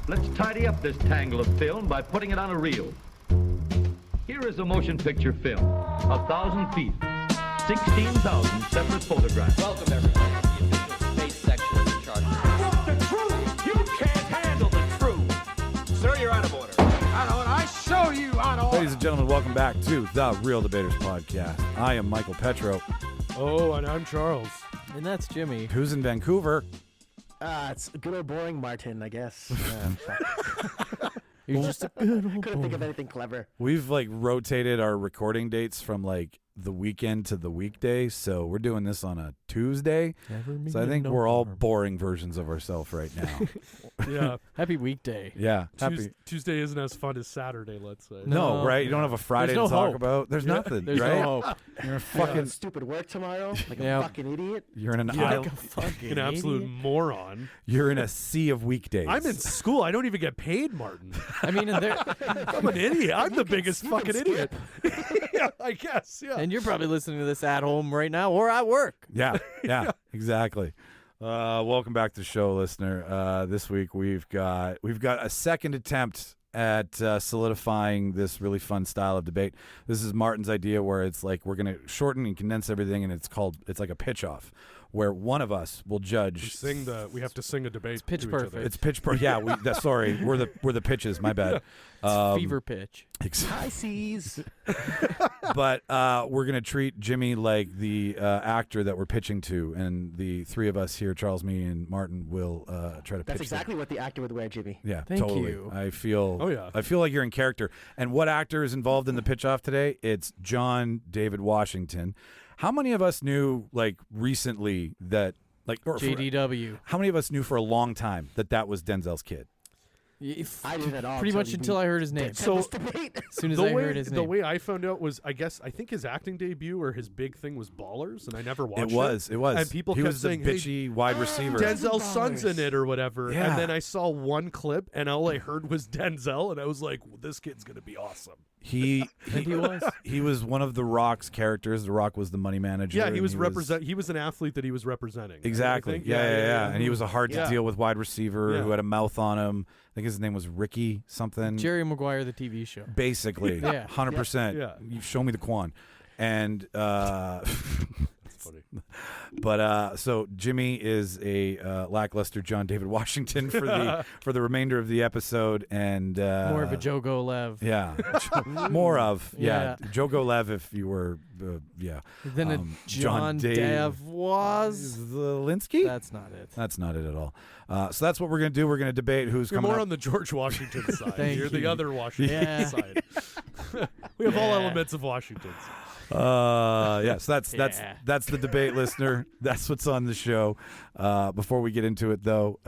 Let's tidy up this tangle of film by putting it on a reel. Here is a motion picture film, 1,000 feet, 16,000 separate photographs. Welcome, everybody, to the official space section of the chart. What's the truth? You can't handle the truth. Sir, you're out of order. I know it. I show you out of order. Ladies and gentlemen, welcome back to the Reel Debaters podcast. I am Michael Petro. Oh, and I'm Charles. And that's Jimmy. Who's in Vancouver? It's good old boring Martin, I guess. You're just a good old Couldn't think of anything clever. We've rotated our recording dates from the weekend to the weekday, so we're doing this on a Tuesday. So I think we're all boring versions of ourselves right now. Yeah. Happy weekday. Yeah, happy. Tuesday isn't as fun as Saturday, let's say. No, right? You don't have a Friday There's to no talk hope. about. There's nothing, There's right? no hope. You're a fucking. Stupid work tomorrow, like Yeah. a fucking idiot. You're in an Yeah. aisle. Like a fucking An absolute idiot. moron. You're in a sea of weekdays. I'm in school. I don't even get paid, Martin. I mean, and, I'm an idiot. I'm the biggest you can fucking skip. idiot. Yeah, I guess. Yeah. and you're probably listening to this at home right now or at work. Yeah, exactly. Welcome back to the show, listener. This week we've got a second attempt at solidifying this really fun style of debate. This is Martin's idea, where it's like we're going to shorten and condense everything, and it's like a pitch off, where one of us will judge. We have to sing a debate. It's pitch to each other. perfect. It's pitch perfect. Yeah, sorry, we're the pitches. My bad. Fever pitch. High seas. But we're going to treat Jimmy like the actor that we're pitching to, and the three of us here, Charles, me, and Martin, will try to pitch That's exactly them. what the actor would wear, Jimmy. Yeah, Thank totally. you. I feel. Oh, yeah. I feel like you're in character. And what actor is involved in the pitch off today? It's John David Washington. How many of us knew recently that JDW. how many of us knew for a long time that was Denzel's kid? I didn't at all. Pretty much until I heard his name. So this debate. As soon as I heard his The name. way I found out was, I think his acting debut or his big thing was Ballers, and I never watched it. It was. And people he kept was the saying, hey, bitchy wide receiver. Denzel's son's in it or whatever. Yeah. And then I saw one clip, and all I heard was Denzel, and I was like, well, this kid's going to be awesome. He was. He was one of The Rock's characters. The Rock was the money manager. Yeah, he and was he was an athlete that he was representing. Exactly. I think. Yeah. And he was a hard to deal with wide receiver Yeah. who had a mouth on him. I think his name was Ricky something. Jerry Maguire, the TV show. Basically. Yeah. 100%. Yeah. You show me the Quan. And That's funny. but so Jimmy is a lackluster John David Washington for the remainder of the episode, and More of a Joe Golev. Yeah, more of Yeah. Joe Golev if you were Then a John Zelinsky. That's not it. That's not it at all. So that's what we're going to do. We're going to debate who's You're coming more up. on the George Washington side. Thank You're the you. other Washington Yeah. side. We have all Yeah. elements of Washington's. Yes, that's Yeah. the debate, listener. That's what's on the show. Before we get into it, though,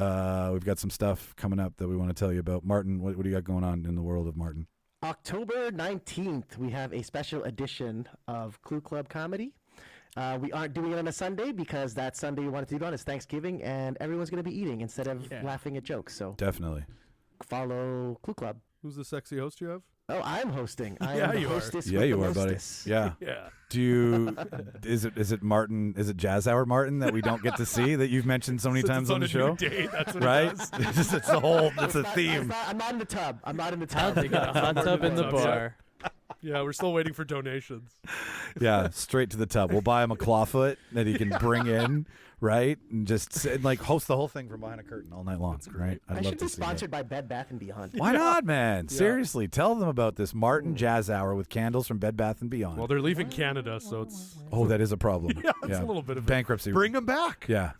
we've got some stuff coming up that we want to tell you about. Martin, what do you got going on in the world of Martin? October 19th, we have a special edition of Clue Club Comedy. We aren't doing it on a Sunday because that Sunday we wanted to do it on is Thanksgiving, and everyone's going to be eating instead of laughing at jokes. So Definitely. follow Clue Club. Who's the sexy host you have? Oh, I'm hosting. I Yeah, am the you are. hostess Yeah, with you the are, buddy. mostess. Yeah. Yeah. Do you? Is it Martin? Is it Jazz Hour Martin that we don't get to see that you've mentioned so many Since times it's on the a show? new date, that's what Right? it does. It's a whole. It's a theme. I'm not in the tub. I'm not in the I'll tub. take a hot tub in the bar. Yeah, we're still waiting for donations. Yeah, straight to the tub. We'll buy him a clawfoot that he can bring in, right, and just sit, host the whole thing from behind a curtain all night long. Right? I'd I love should to be see sponsored by Bed Bath & Beyond. that. Why not, man? Seriously, tell them about this Martin Jazz Hour with candles from Bed Bath & Beyond. Well, they're leaving Canada, so it's That is a problem. yeah, it's a little bit of bankruptcy. Bring them back. Yeah.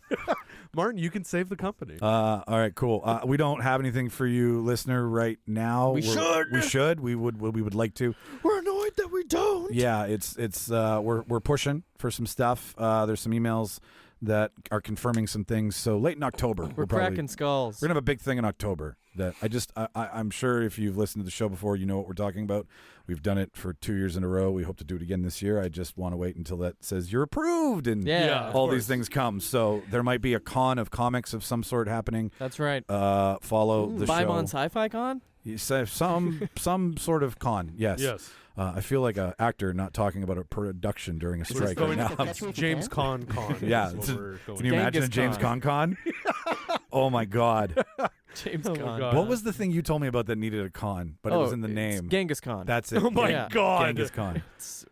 Martin, you can save the company. All right, cool. We don't have anything for you, listener, right now. We should. We would like to. We're annoyed that we don't. Yeah, it's we're pushing for some stuff. There's some emails that are confirming some things. So late in October, We're cracking skulls. We're gonna have a big thing in October that I'm sure if you've listened to the show before, you know what we're talking about. We've done it for 2 years in a row. We hope to do it again this year. I just want to wait until that says you're approved and Yeah, all of these course. things come. So there might be a con of comics of some sort happening. That's right. Follow the Buy 'em show. on Sci-Fi Con? You say some sort of con. Yes. Yes. I feel like an actor not talking about a production during a strike going right to now. catch me if you James can? Con. Yeah. is what we're going Can you imagine a Genghis James Con? Oh my God. James Oh my Caan. God. What was the thing you told me about that needed a con, but it was in the it's name? Genghis Khan. That's it. Oh my Yeah. God. Genghis Khan.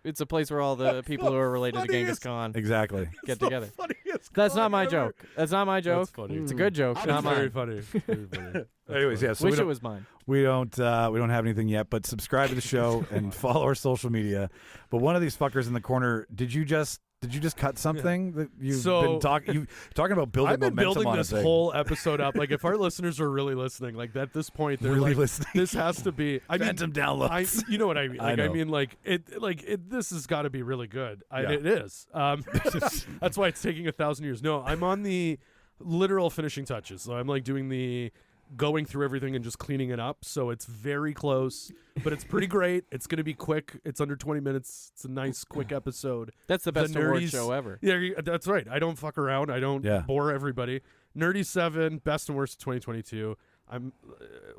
It's a place where all the people who are related to Genghis funniest- Khan Exactly. get together. Funniest That's not con my ever. joke. That's not my joke. That's funny. It's a good joke, It's not very mine. funny. Very funny. That's Anyways, funny. yeah. So we Wish it don't, was mine. we don't have anything yet, but subscribe to the show and follow our social media. But one of these fuckers in the corner, did you just cut something that you've been talking about building I've been momentum building on this a thing? whole episode up. Like, if our listeners are really listening, like at this point, they're Really like, listening. this has to be. I mean, Phantom downloads. you know what I mean? I Like, I know. mean, like it. This has got to be really good. Yeah. It is. That's why it's taking 1,000 years. No, I'm on the literal finishing touches. So I'm like doing the going through everything and just cleaning it up. So it's very close, but it's pretty great. It's going to be quick. It's under 20 minutes. It's a nice, quick episode. That's the best award nerdies- show ever. Yeah, that's right. I don't fuck around. I don't Yeah. bore everybody. Nerdy 7, best and worst of 2022. I'm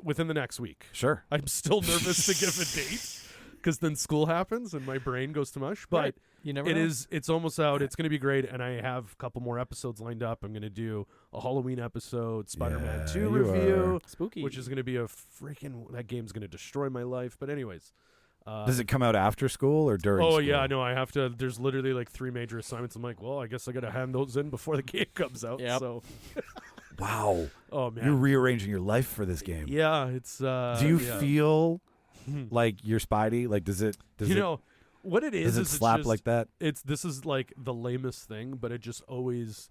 within the next week. Sure. I'm still nervous to give a date because then school happens and my brain goes to mush. But Right. You never it know. is. It's almost out. It's going to be great, and I have a couple more episodes lined up. I'm going to do a Halloween episode, Spider-Man Yeah, 2 you review, Spooky. which is going to be a freaking. That game's going to destroy my life. But anyways. Does it come out after school or during Oh school? yeah, no, I have to. There's literally like 3 major assignments. I'm like, well, I guess I got to hand those in before the game comes out. Yep. So, Wow. oh man, You're rearranging your life for this game. yeah, it's. Do you yeah. feel like you're Spidey? Like, does it you know what it is? does it is slap it's just, like that? This is like the lamest thing, but it just always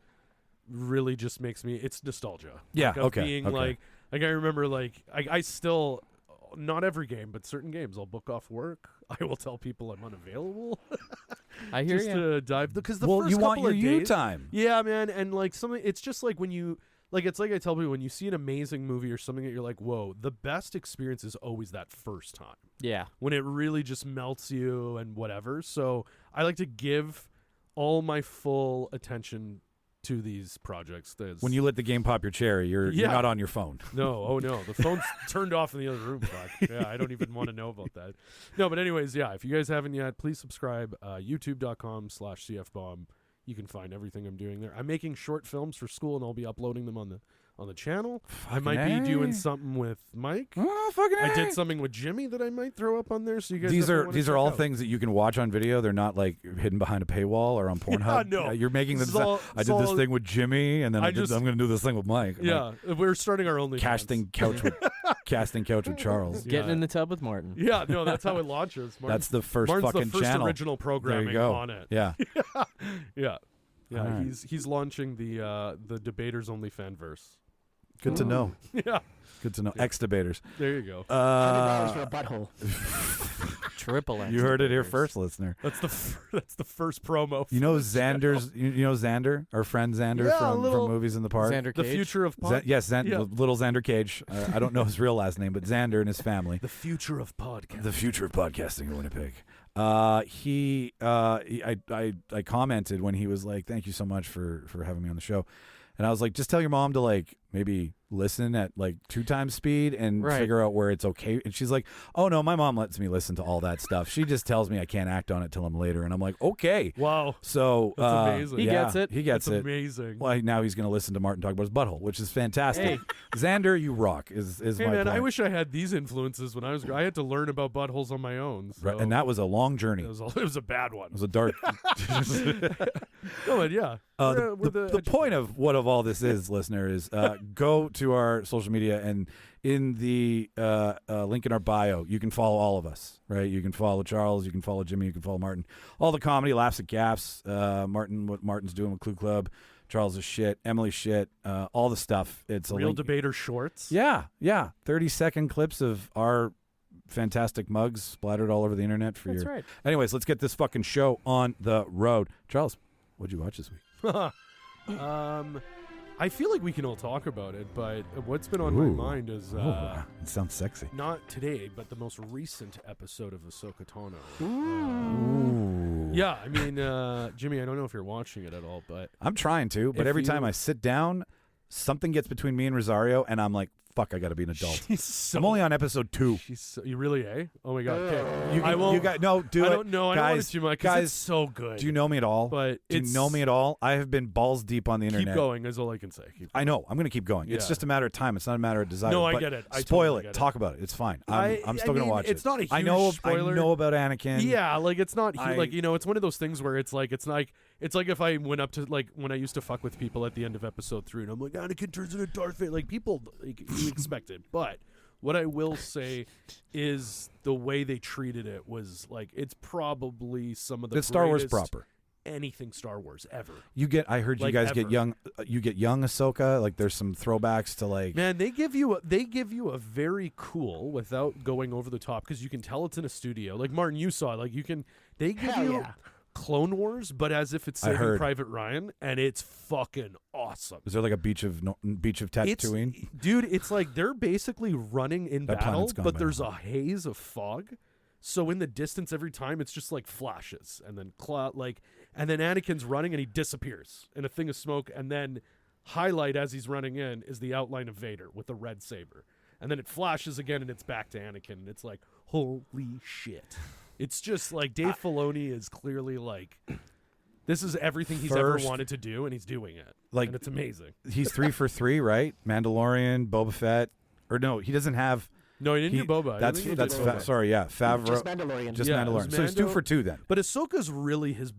really just makes me. It's nostalgia. Yeah, Like, of okay, Being okay. like I remember like I still. Not every game, but certain games, I'll book off work. I will tell people I'm unavailable I hear just you. to dive because the Well, first you want couple your of you days, time. Yeah, man, and like something. It's just like when you like. It's like I tell people when you see an amazing movie or something that you're like, whoa. The best experience is always that first time Yeah. when it really just melts you and whatever. So I like to give all my full attention to these projects. When you let the game pop your cherry, you're Yeah. not on your phone. No, oh no, the phone's turned off in the other room. Fuck. Yeah, I don't even want to know about that. No, but anyways, yeah, if you guys haven't yet, please subscribe. YouTube.com/CFBomb. You can find everything I'm doing there. I'm making short films for school, and I'll be uploading them on the channel. I might be doing something with Mike. Oh, fucking I A. did something with Jimmy that I might throw up on there. So you guys These definitely are wanna these are check all out. things that you can watch on video. They're not like hidden behind a paywall or on Pornhub. no. You're making This them. is all- I it's did this all- thing with Jimmy, and then I I'm just- going to do this thing with Mike. I'm Yeah, we're starting our own like, casting couch with Charles. Getting Yeah. in the tub with Martin. Yeah, no, that's how it launches. That's the first Martin's fucking the first channel. original There programming you go. on it. Yeah. Yeah. Yeah, All right. he's launching the Debaters Only Fanverse. Good to know. Yeah, Good to know. Ex-debaters. there you go. $100 for a butthole. Triple X. You heard it here Debaters. first, listener. That's the first promo. You know Xander's. You know Xander, our friend Xander Yeah, a from little- Movies in the Park. Xander the Cage. future of Yes, yeah. little Xander Cage. I don't know his real last name, but Xander and his family. the future of podcast. The future of podcasting in Winnipeg. I commented when he was like, "Thank you so much for having me on the show," and I was like, "Just tell your mom to like maybe listen at like 2 times speed and Right. figure out where it's okay." And she's like, "Oh no, my mom lets me listen to all that stuff. She just tells me I can't act on it till I'm later." And I'm like, "Okay." Wow, So That's amazing. He yeah, gets it. He gets that's it. amazing. Well, now he's going to listen to Martin talk about his butthole, which is fantastic. Hey. Xander, you rock. Is Hey my man, point. I wish I had these influences when I was. I had to learn about buttholes on my own. So Right, and that was a long journey. it was a bad one. It was a dark. No, but yeah. The point of what of all this is, listener, is go to our social media, and in the link in our bio, you can follow all of us, right? You can follow Charles, you can follow Jimmy, you can follow Martin. All the comedy, laughs at gaffs, Martin, what Martin's doing with Clue Club, Charles' shit, Emily's shit, all the stuff. It's a Real link. Debater shorts. Yeah. 30-second clips of our fantastic mugs splattered all over the internet for That's your. right. Anyways, let's get this fucking show on the road. Charles, what'd you watch this week? I feel like we can all talk about it, but what's been on Ooh. my mind is It sounds sexy. not today, but the most recent episode of Ahsoka Tano. Ooh. Yeah, I mean, Jimmy, I don't know if you're watching it at all, but I'm trying to, but If every you- time I sit down, something gets between me and Rosario, and I'm like, fuck, I got to be an adult. She's so, I'm only on episode 2. She's so, you really, eh? Oh my god. Okay. You, I won't. you got no. Do I it. don't know. I don't want it too much. 'Cause guys, it's so good. do you know me at all? But do you know me at all? I have been balls deep on the internet. Keep going is all I can say. I know. I'm going to keep going. It's Yeah. just a matter of time. It's not a matter of desire. No, I but get it. I spoil totally it. get it. Talk about it. It's fine. I'm still going to mean, watch it. it's not a huge I know. spoiler. I know about Anakin. Yeah, like it's not I- like it's one of those things where it's like if I went up to like when I used to fuck with people at the end of episode 3 and I'm like Anakin turns into Darth Vader, like people like, you expect it. But what I will say is the way they treated it was like it's probably some of the Star Wars greatest proper. anything Star Wars ever. I heard you Like, guys ever. get young. You get young Ahsoka. Like there's some throwbacks to like. Man, they give you a very cool without going over the top because you can tell it's in a studio. Like Martin, you saw like they give Hell you yeah. Clone Wars, but as if it's I Saving heard. Private Ryan, and it's fucking awesome. Is there like a beach of Tatooine? Dude, it's like they're basically running in That battle, planet's gone, but man. there's a haze of fog. So in the distance, every time it's just like flashes, and then and then Anakin's running and he disappears in a thing of smoke, and then highlight as he's running in is the outline of Vader with the red saber, and then it flashes again and it's back to Anakin, and it's like holy shit. It's just like Dave Filoni is clearly like, this is everything he's ever First- wanted to do, and he's doing it. Like- and it's amazing. He's 3 for 3, right? Mandalorian, Boba Fett, or no? He doesn't have. No, he didn't do Boba. I don't think he did Boba. Sorry, yeah, Favreau. Just Mandalorian. Just Yeah, it Mandalorian. was So he's 2 Mando- for 2 then. But Ahsoka's really his.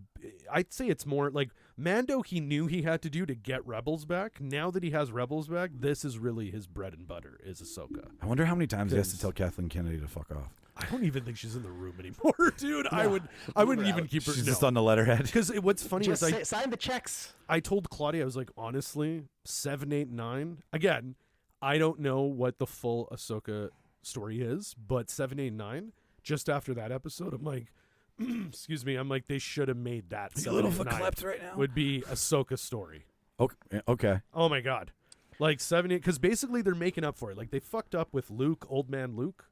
I'd say it's more like Mando. He knew he had to do to get Rebels back. Now that he has Rebels back, this is really his bread and butter. Is Ahsoka. I wonder how many times he has to Because- tell Kathleen Kennedy to fuck off. I don't even think she's in the room anymore, dude. I wouldn't even keep her. She's just on the letterhead. Because what's funny Just is sign the checks. I told Claudia, I was like, honestly, 7, 8, 9. Again, I don't know what the full Ahsoka story is, but 7, 8, 9. Just after that episode, I'm like, excuse me, I'm like, they should have made that. Are you a 7, little 8, 9 verklempt right now? would be Ahsoka's story. Okay. Oh my god, like 7, 8, because basically they're making up for it. Like they fucked up with Luke, old man Luke.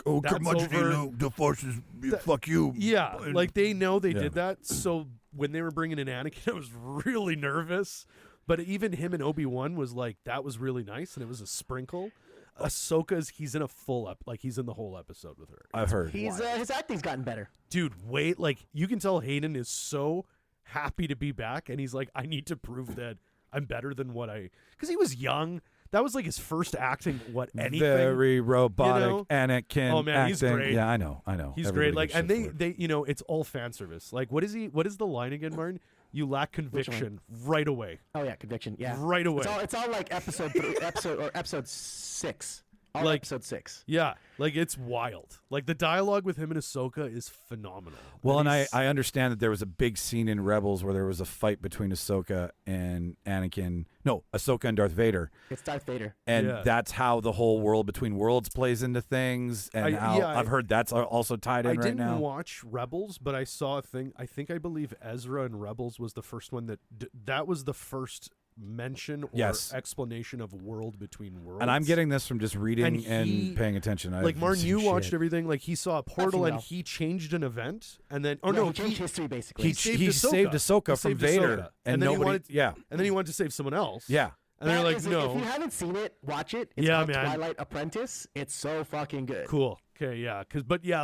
Oh, That's over. Luke. The Force is fuck you. Yeah, like they know they Yeah. did that. So when they were bringing in Anakin, I was really nervous. But even him and Obi-Wan was like, that was really nice, and it was a sprinkle. Ahsoka's, he's in a full he's in the whole episode with her. I've heard. His acting's gotten better. Dude, wait, like you can tell Hayden is so happy to be back, and he's like, I need to prove that I'm better than because he was young. That was like his first acting. Anything. Very robotic you know? Anakin. Oh, man, acting. he's great. Yeah, I know. He's Everybody great. Like, gives and shit for it. they, it's all fan service. Like, what is the line again, Martin? You lack conviction right away. Oh yeah, conviction. Yeah, Right away. It's all like episode 3, episode 6. All Like- episode 6. Yeah, like it's wild. Like the dialogue with him and Ahsoka is phenomenal. Well, and he's- I understand that there was a big scene in Rebels where there was a fight between Ahsoka and Anakin. No, Ahsoka and Darth Vader. It's Darth Vader. And Yeah. that's how the whole world between worlds plays into things. And I've heard that's also tied in I right didn't now. watch Rebels, but I saw a thing. I believe Ezra in Rebels was the first one that was the first mention or Yes. explanation of world between worlds. And I'm getting this from just reading and, he- paying attention. like Martin, you watched everything. Like he saw a portal and well. he changed an event, and then He changed history basically. He saved Ahsoka He from saved Vader, Ahsoka. and then nobody. he wanted, yeah, and then he wanted to save someone else. yeah. and they're That like, is no, If you haven't seen it, watch it. It's Yeah, called man. Twilight Apprentice. It's so fucking good. cool. Okay, yeah, They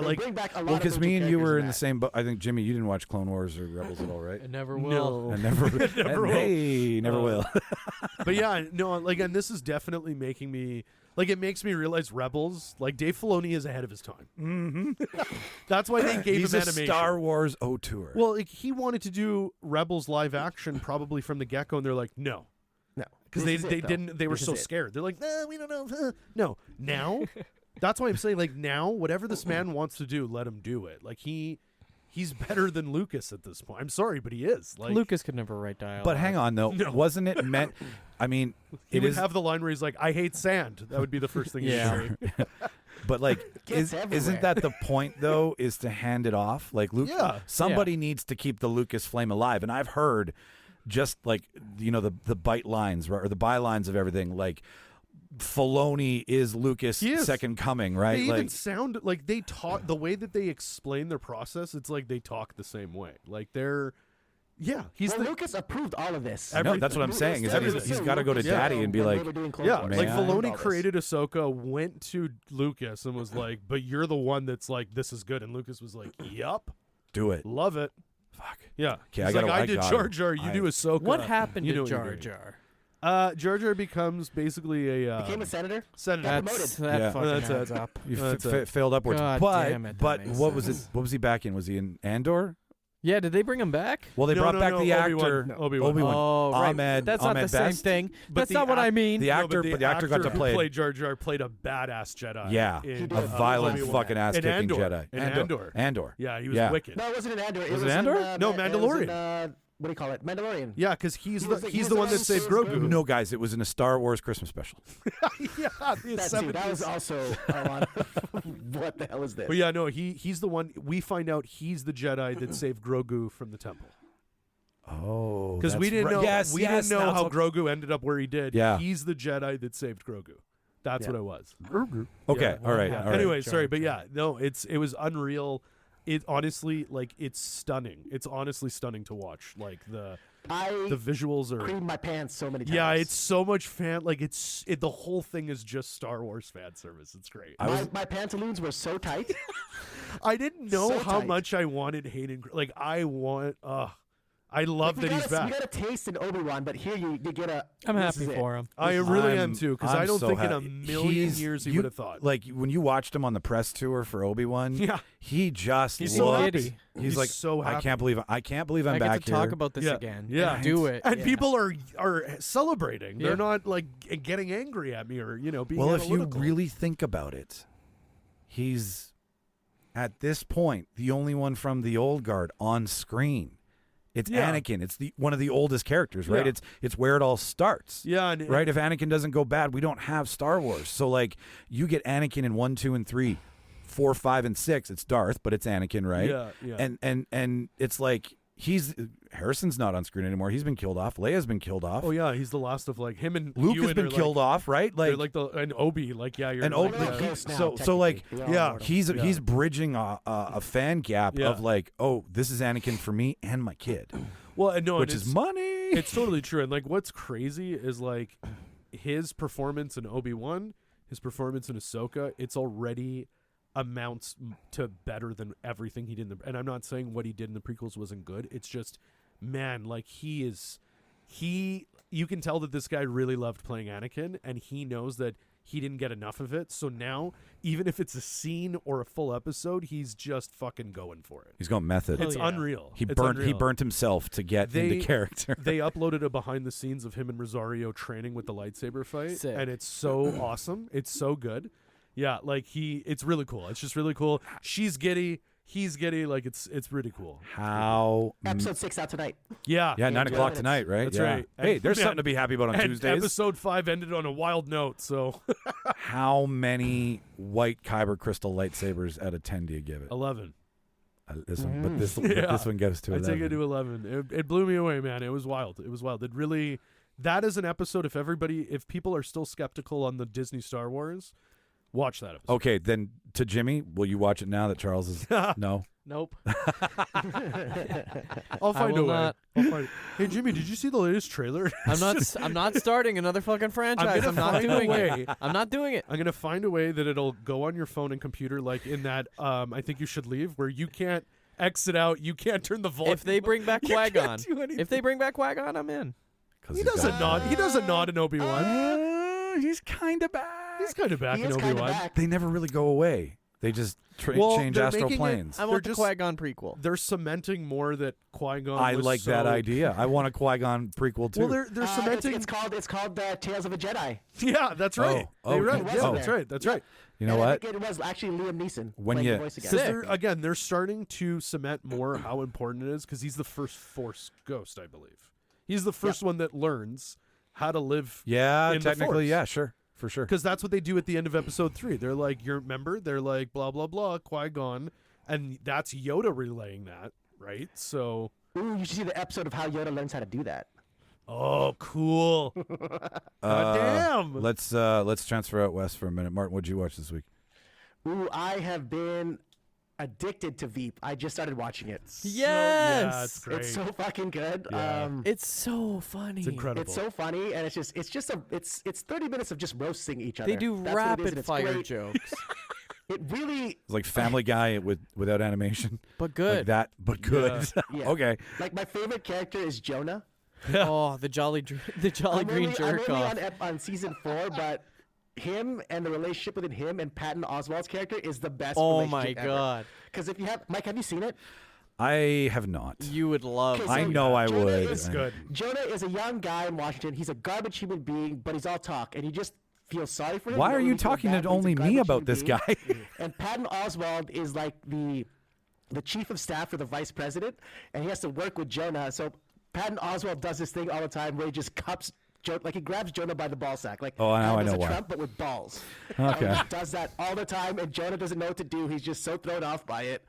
like bring back a lot Well, of because me original and you were characters in the that. same boat. I think Jimmy, you didn't watch Clone Wars or Rebels at all, right? It never No. will. And never, Never will. Hey, never will. but yeah, no, like, and this is definitely making me like it makes me realize Rebels, like Dave Filoni is ahead of his time. Mm-hmm. That's why they gave He's him a animation. Star Wars auteur. Well, like, he wanted to do Rebels live action probably from the get go, and they're like, no. No, Because This they is it, though. didn't they were This is so it. scared. They're like, nah, we don't know. No, now that's why I'm saying, like, now whatever this man wants to do, let him do it. Like he's better than Lucas at this point. I'm sorry, but he is. Like Lucas could never write dialogue. but hang on, though, No. wasn't it meant? I mean, he it would is. have the line where he's like, I hate sand. That would be the first thing Yeah. he'd say. But like, Gets isn't everywhere. that the point though? Is to hand it off? Like Luke, Yeah. somebody needs to keep the Lucas flame alive. And I've heard, just like the bite lines or the bylines of everything, like Filoni is Lucas' He is. second coming, right? They even Like, sound like they talk the way that they explain their process. It's like they talk the same way. Like Yeah, he's Well, the Lucas approved all of this. No, that's what I'm saying. Is that he's got to go to Daddy and be like, yeah, Man. like I Filoni created Ahsoka, went to Lucas and was like, "But you're the one that's like, this is good," and Lucas was like, "Yup, do it. love it." Fuck. Yeah, Okay, he's like, I did got Jar it. Jar, you do Ahsoka. What happened You to know what Jar you're Jar? Jar Jar becomes basically a Became a senator. senator. Got That Yeah. fucking That's adds it. up. You That's it. failed upwards. God but damn it, that but makes what was sense. it? What was he back in? Was he in Andor? Yeah, did they bring him back? Well, they No, brought no, back no, the Obi-Wan. actor No. Obi-Wan. Oh, right. Ahmed. That's not the Ahmed same Best. thing. But That's the not what I act- mean. The actor, but the actor got to who play. played Jar Jar played a badass Jedi. Yeah, in, a violent Obi-Wan. fucking ass In kicking Andor. Jedi. In Andor. Andor. Yeah, he was Yeah. wicked. No, it wasn't in Andor. Was it in, Andor? No, it was in, Mandalorian. what do you call it? Mandalorian. Yeah, because he's He was the the- he he's was the the one that one saved who saved Grogu. Grogu. No, guys, it was in a Star Wars Christmas special. Yeah, the That too. That 70s. was also a lot. What the hell is this? But yeah, no, he's the one. We find out he's the Jedi that saved Grogu from the temple. Oh, Because we that's didn't right. know Yes, we yes, didn't know that's how what- Grogu ended up where he did. Yeah. He's the Jedi that saved Grogu. That's Yeah. what it was. Okay, Yeah. all right, Yeah. all right. Anyway, Jar sorry, but Jar. yeah, no, it was unreal. It honestly, like, it's stunning. It's honestly stunning to watch. Like the I visuals are. creamed my pants so many times. Yeah, it's so much fan. Like the whole thing is just Star Wars fan service. It's great. my pantaloons were so tight. I didn't know So how tight. much I wanted Hayden. Like I want. I love We that he's got a- back. We got a taste in Obi-Wan, but here you get a. I'm this happy is it. for him. I really I'm- am too, because I'm I don't so think in a happy. million years he you- would have thought. Like when you watched him on the press tour for Obi-Wan, Yeah. he just He's so looked- happy. He's like, so I happy. can't believe I'm I back get to here. talk about this Yeah. again. Yeah. And do it. And Yeah. people are celebrating. Yeah. They're not like getting angry at me or being Well, if you analytical. really think about it, he's at this point the only one from the old guard on screen. It's Yeah. Anakin. It's one of the oldest characters, right? Yeah. It's where it all starts. Yeah, and Right? If Anakin doesn't go bad, we don't have Star Wars. So like you get Anakin in 1, 2, and 3, 4, 5, and 6. It's Darth, but it's Anakin, right? Yeah, yeah. And it's like Harrison's not on screen anymore. He's been killed off. Leia's been killed off. Oh yeah, he's the last of like him and Luke has Ewan been are, killed like, off, right? They're Like, like and Obi, like yeah, you're and like, Obi, We're all he- ghosts now, so like technically. We're all yeah, immortal. he's Yeah. he's bridging a fan gap Yeah. of like, oh, this is Anakin for me and my kid, well, and no, which and is it's- money. It's totally true. And like what's crazy is like his performance in Obi-Wan, his performance in Ahsoka, it's already amounts to better than everything he did in the, and I'm not saying what he did in the prequels wasn't good. It's just, man, like you can tell that this guy really loved playing Anakin, and he knows that he didn't get enough of it. So now, even if it's a scene or a full episode, he's just fucking going for it. He's going method. It's yeah. unreal. He It's burnt unreal. himself to get They- into character. They uploaded a behind the scenes of him and Rosario training with the lightsaber fight, Sick. and it's so awesome. It's so good. Yeah, like it's really cool. It's just really cool. She's giddy, he's giddy. Like it's really cool. How? Episode 6 out tonight. Yeah, Yeah, 9 2 o'clock minutes. tonight, right? That's Yeah. right. Hey, And- there's man, something to be happy about on and Tuesdays. episode 5 ended on a wild note. So How many white kyber crystal lightsabers out of 10 do you give it? 11. This one, but this Yeah. this one goes to I 11. take it to 11. It blew me away, man. It was wild. It was wild. It really. That is an episode. If people are still skeptical on the Disney Star Wars, watch that episode. Okay, then to Jimmy, will you watch it now that Charles is no? Nope. I'll find a will way. not. I'll find. Hey Jimmy, did you see the latest trailer? I'm not starting another fucking franchise. gonna I'm not find a doing way. it. I'm not doing it. I'm gonna find a way that it'll go on your phone and computer, like in that I think you should leave, where you can't exit out, you can't turn the volume. If they bring back You can't Qui-Gon, do anything. if they bring back Qui-Gon, I'm in. he does a nod. He does a nod in Obi-Wan. He's kind of back. He's kind of back He in is kind of Obi-Wan. back. They never really go away. They just Well, change they're astral making it- planes. I want They're the just- Qui-Gon prequel. They're cementing more that Qui-Gon. I was like that so- idea. I want a Qui-Gon prequel too. Well, they're cementing. It's called Tales of a Jedi. Yeah, that's right. Oh, You're oh, right. he Yeah, wasn't that's there. right. That's right. you know And I what? think it was actually Liam Neeson When playing you- the voice again. Because they're starting to cement more how important it is, because he's the first Force ghost, I believe. He's the first one that learns how to live. Yeah, in the technically, Force. yeah, sure, for sure. Because that's what they do at the end of episode 3. They're like, you remember? They're like, blah, blah, blah, Qui-Gon. And that's Yoda relaying that, right? So, Ooh, you should see the episode of how Yoda learns how to do that. oh, cool. Damn. Let's transfer out west for a minute. Martin, what'd you watch this week? Ooh, I have been addicted to Veep. I just started watching it. Yeah, it's great. It's so fucking good. Yeah. It's so funny. It's incredible. It's so funny, and it's 30 minutes of just roasting each other. They do That's what it is, and rapid it's fire great. jokes, It really, It's like Family Guy without animation. but good. Like that, but good. Yeah. Okay. like my favorite character is Jonah. Oh, the Jolly Green jerk I'm off. only on season 4, but him and the relationship within him and Patton Oswalt's character is the best. Oh my relationship god, Because if you have Mike, have you seen it? I have not. you would love. Okay, I so know I Jonah would. is It's good. Jonah is a young guy in Washington. He's a garbage human being, but he's all talk, and you just feel sorry for him. Why don't are you really feel talking bad, to but he's a only me garbage about human this being. guy? And Patton Oswalt is like the chief of staff for the vice president, and he has to work with Jonah. So Patton Oswalt does this thing all the time where he just cups like he grabs Jonah by the ball sack, like Oh, now how I does know a why. Trump, but with balls. Okay. And he does that all the time, and Jonah doesn't know what to do. He's just so thrown off by it,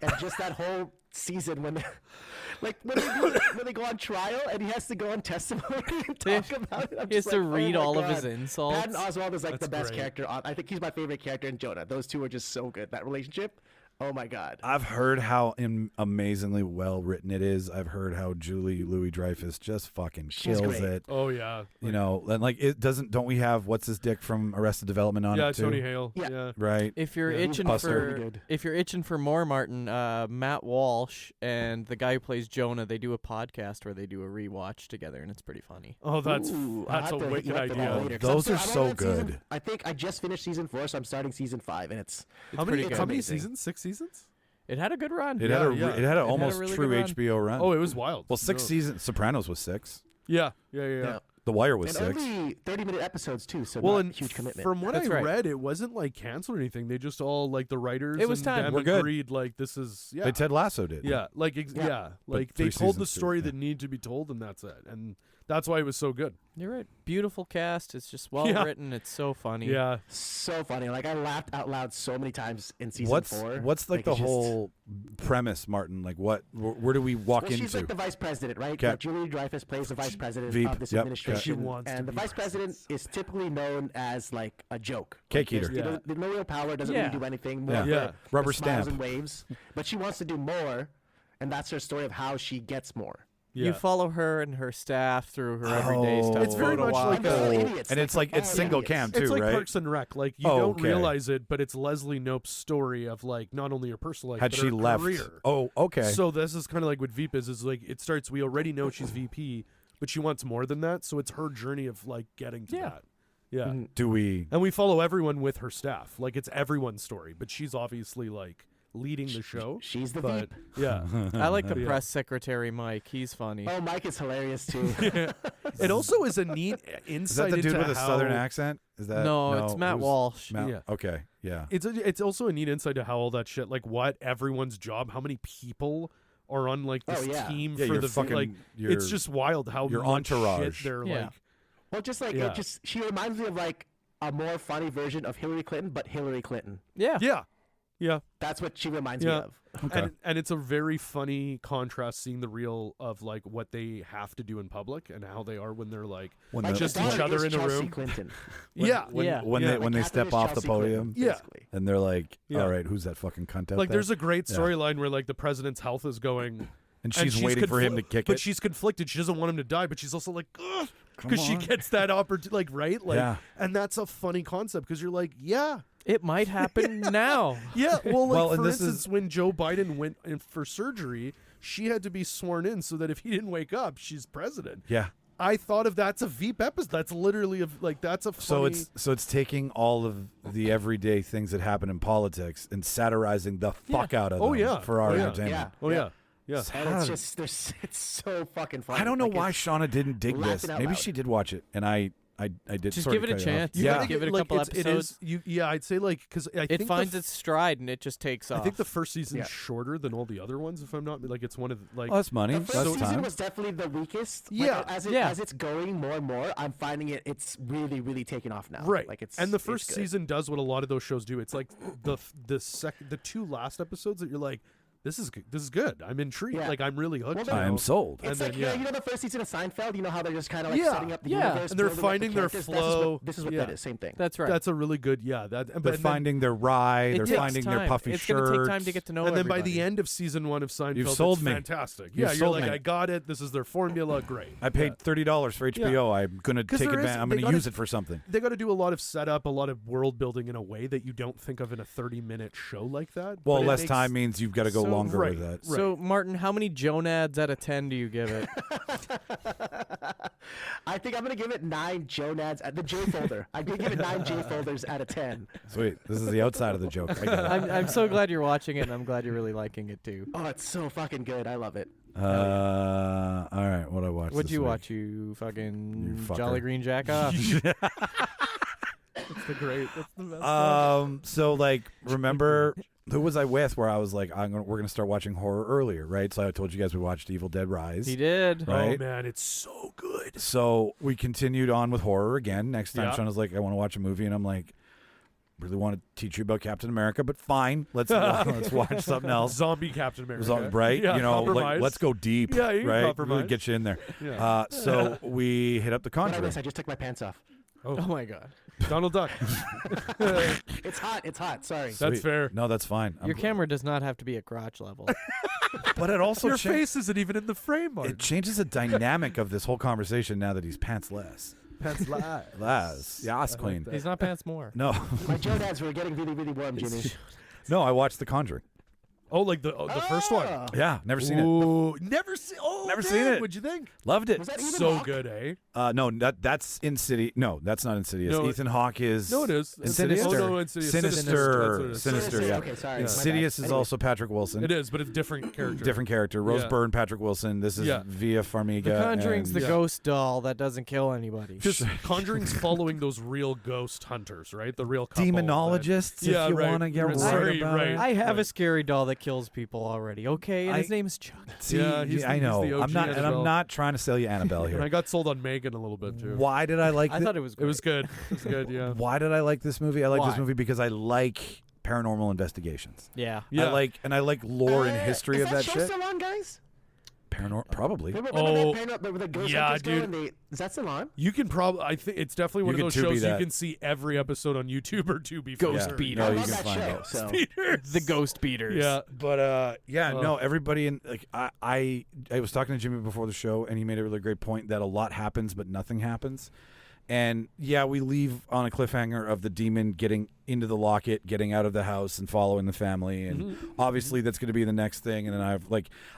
and just that whole season when. Like when they go on trial and he has to go on testimony and talk about it. I'm He has just to like, oh read my all of God. his insults. Patton Oswalt is like the That's best great. character. I think he's my favorite character in Jonah. Those two are just so good. That relationship. Oh my God. I've heard how amazingly well written it is. I've heard how Julie Louis-Dreyfus just fucking She's kills great. it. Oh yeah. You know, and like it doesn't. Don't we have what's his dick from Arrested Development on Yeah, it too? Tony Hale. Yeah. Yeah. Right. If you're Yeah. itching Buster. Really good. if you're itching for more, Martin, Matt Walsh and the guy who plays Jonah, they do a podcast where they do a rewatch together, and it's pretty funny. Oh, that's Ooh, I'll that's have a to hit you wicked up for that idea. later, 'cause Those are I'm so only on season- good. I think I just finished season 4, so I'm starting season 5, and it's How pretty many good. how many Amazing. seasons? 6 seasons? It had a good run. It Yeah, had a yeah. it had an almost really true good run. HBO run. Oh, it was wild. well, 6 No. seasons. Sopranos was 6. Yeah. Yeah. yeah. The Wire was And 6. only 30-minute episodes too, so Well, not and a huge commitment. from what That's I right. read, it wasn't like canceled or anything. They just all like the writers. It was and time. them We're good. agreed. Like this is They Ted Lasso did. Yeah, like Yeah. yeah, like But they 3 told the seasons too, story yeah. that needed to be told, and that's it. And that's why it was so good. You're right. Beautiful cast. It's just well written. It's so funny. Yeah, so funny. Like I laughed out loud so many times in season What's 4. what's like the it's just- whole premise, Martin? Like what? Where do we walk Well, she's into? like the vice president, right? Okay. Like Julie Dreyfus plays the vice president Veep, of this yep, administration, She wants to and the be vice president is typically known as like a joke. Cake Like, eater. there's no real power, doesn't Yeah. really do anything. More Yeah. of Yeah. the Rubber smiles stamp. and waves, but she wants to do more, and that's her story of how she gets more. yeah. You follow her and her staff through her everyday Oh. stuff. It's very much like And they're all idiots. and it's like it's all single idiots. cam too, it's like right? Parks and Rec. Like you Oh, don't okay. realize it, but it's Leslie Knope's story of like not only her personal life, Had but she her left? career. Oh, okay. So this is kind of like what Veep is like it starts. We already know she's VP, but she wants more than that. So it's her journey of like getting to that. Yeah. Mhm. do we? And we follow everyone with her staff. Like it's everyone's story, but she's obviously like leading the show. She's the But Veep. yeah, I like the Yeah. press secretary Mike. He's funny. Oh, Mike is hilarious too. it also is a neat Is insight that the dude into with a how, southern accent? Is that no, it's Matt who's- Walsh. Matt, Yeah. Okay, yeah. It's also a neat insight to how all that shit, like what everyone's job, how many people are on like Oh, this yeah. team Yeah, for your the fucking- like. your- It's just wild how your much entourage. shit they're Yeah. like. Well, just like Yeah. she reminds me of like a more funny version of Hillary Clinton, but Hillary Clinton. Yeah. Yeah, yeah. That's what she reminds me Yeah. of. Okay. And it's a very funny contrast seeing the real of like what they have to do in public and how they are when they're like When Like, the- just the each daughter other is in a Chelsea room. Clinton. yeah, when, Yeah. when Yeah. they when Like, they Catherine step is off the Chelsea podium, Clinton, Yeah. basically. and they're like, Yeah. "All right, who's that fucking cunt out like there?" there's a great Yeah. storyline where like the president's health is going and she's waiting for him to kick but it. she's conflicted. She doesn't want him to die, but she's also like, Come because she on. gets that opportunity, like right, like, Yeah. and that's a funny concept because you're like, yeah, It might happen now. yeah. Well, like Well, and for this instance, is- when Joe Biden went in for surgery, she had to be sworn in so that if he didn't wake up, she's president. yeah. I thought of that's a Veep episode. That's literally like that's a funny. So it's taking all of the everyday things that happen in politics and satirizing the fuck out of Oh, them yeah. for our Oh, yeah. entertainment. Yeah. oh yeah, yeah. And it's just it's so fucking funny. I don't know Like, why it's- Shauna didn't dig this. laughing out Maybe loud. she did watch it, and I did. Just sort give of it a cut you off. chance. You Yeah. gotta Give it a like, couple It episodes. is, yeah, I'd say like because I It think finds the, its stride and it just takes off. I think the first season's Yeah. shorter than all the other ones. If I'm not like, it's one of the, like Oh, that's money. The first That's season time. was definitely the weakest. Yeah. Like, Yeah. as it's going more and more, I'm finding it's really, really taking off now. right. Like it's and the it's first good. season does what a lot of those shows do. It's like the two last episodes that you're like, this is good. I'm intrigued. Yeah. Like I'm really hooked. Well, I am sold. It's And like then, you know the first season of Seinfeld. You know how they're just kind of like Yeah, setting up the yeah. universe, And they're building up the finding their characters. flow. This is what Yeah. that is. Same thing. That's right. That's a really good. Yeah, They're finding their ride. It They're takes finding their time. puffy it's shirts. gonna take time to get to know And then everybody. by the end of season 1 of Seinfeld, You've sold it's me. fantastic. You've Yeah, you're sold like, me. I got it. This is their formula. Great. I paid $30 for HBO. I'm gonna 'Cause take there is- advantage. I'm they gonna gotta- use it for something. They got to do a lot of setup, a lot of world building in a way that you don't think of in a 30-minute show like that. Well, but it less makes- time means you've got to go So- longer right. with that. So, Martin, how many Jonads out of 10 do you give it? I think I'm gonna give it 9 Jonads at the J folder. I'm gonna give it 9 J folders out of 10. Sweet. This is the outside of the joke. I get it. I'm so glad you're watching it, and I'm glad you're really liking it too. Oh, it's so fucking good. I love it. All right. What I watched? What'd this you week? watch, you fucking You fucker. Jolly Green Jackoff? That's the great. That's the best. So like, remember who was I with? Where I was like, we're gonna start watching horror earlier, right? So I told you guys we watched Evil Dead Rise. He did. Right. Oh man, it's so good. So we continued on with horror again. Next time, Yeah. Sean was like, I want to watch a movie, and I'm like, really want to teach you about Captain America, but fine, let's watch something else. Zombie Captain America. Right? Yeah, you know, like, compromise. let's go deep. Yeah, you can right? compromise. Really get you in there. Yeah. So we hit up The What I Conjuring. miss, I just took my pants off. Oh my god. Donald Duck. It's hot. It's hot. Sorry. That's Sweet. fair. No, that's fine. Your camera does not have to be at crotch level. But it also Your cha- face isn't even in the frame, Martin. it changes the dynamic of this whole conversation now that he's pantsless. Pants live. Less. Yeah, ass clean. He's not pants more. No, My Jonads were getting really, really warm, Jimmy. no, I watched The Conjuring. Oh, like the first one. Oh. Yeah, never seen it. Ooh, never seen. Oh, Never man, seen it. What'd you think? Loved it. Was that Ethan So Hawke? good, eh? No, that's Insidious. No, that's not Insidious. No, Ethan Hawke is. No, it is. Sinister. Oh, no, Insidious. Sinister. That's Sinister. what it is. Yeah. Okay, sorry. my Insidious bad. is Anyway. also Patrick Wilson. It is, but it's different character. Different character. Rose Yeah. Byrne, Patrick Wilson. This is Yeah. Via Farmiga. The Conjuring's and- the Yeah. ghost doll that doesn't kill anybody. Just Conjuring's following those real ghost hunters, right? The real couple Demonologists, that- if you right. want to get right Sorry, about right. it. I have a scary doll that kills people already. Okay, and his name's Chuck. See, Yeah, he's I the- know. he's the I'm not, OG and I'm Annabelle. not trying to sell you Annabelle And I here. got sold on Megan a little bit too. Why did I like? I thought it was. It was good. It was good. Yeah. Why did I like this movie? I like this Why? movie because I like paranormal investigations. Yeah. Yeah. I like lore and history is of that show shit. still on, guys? Probably. Remember Oh, that with the ghost yeah, hunters go dude. and they, is that still on? You can probably. I think it's definitely one You of can those Tubi shows you that. can see every episode on YouTube or Tubi. for Ghost sure. Beater. No, I you love can that find show. out. So. The ghost beaters. Yeah. But yeah, Oh. no, everybody in like I was talking to Jimmy before the show, and he made a really great point that a lot happens but nothing happens. And yeah, we leave on a cliffhanger of the demon getting into the locket, getting out of the house, and following the family. And obviously, that's going to be the next thing. And then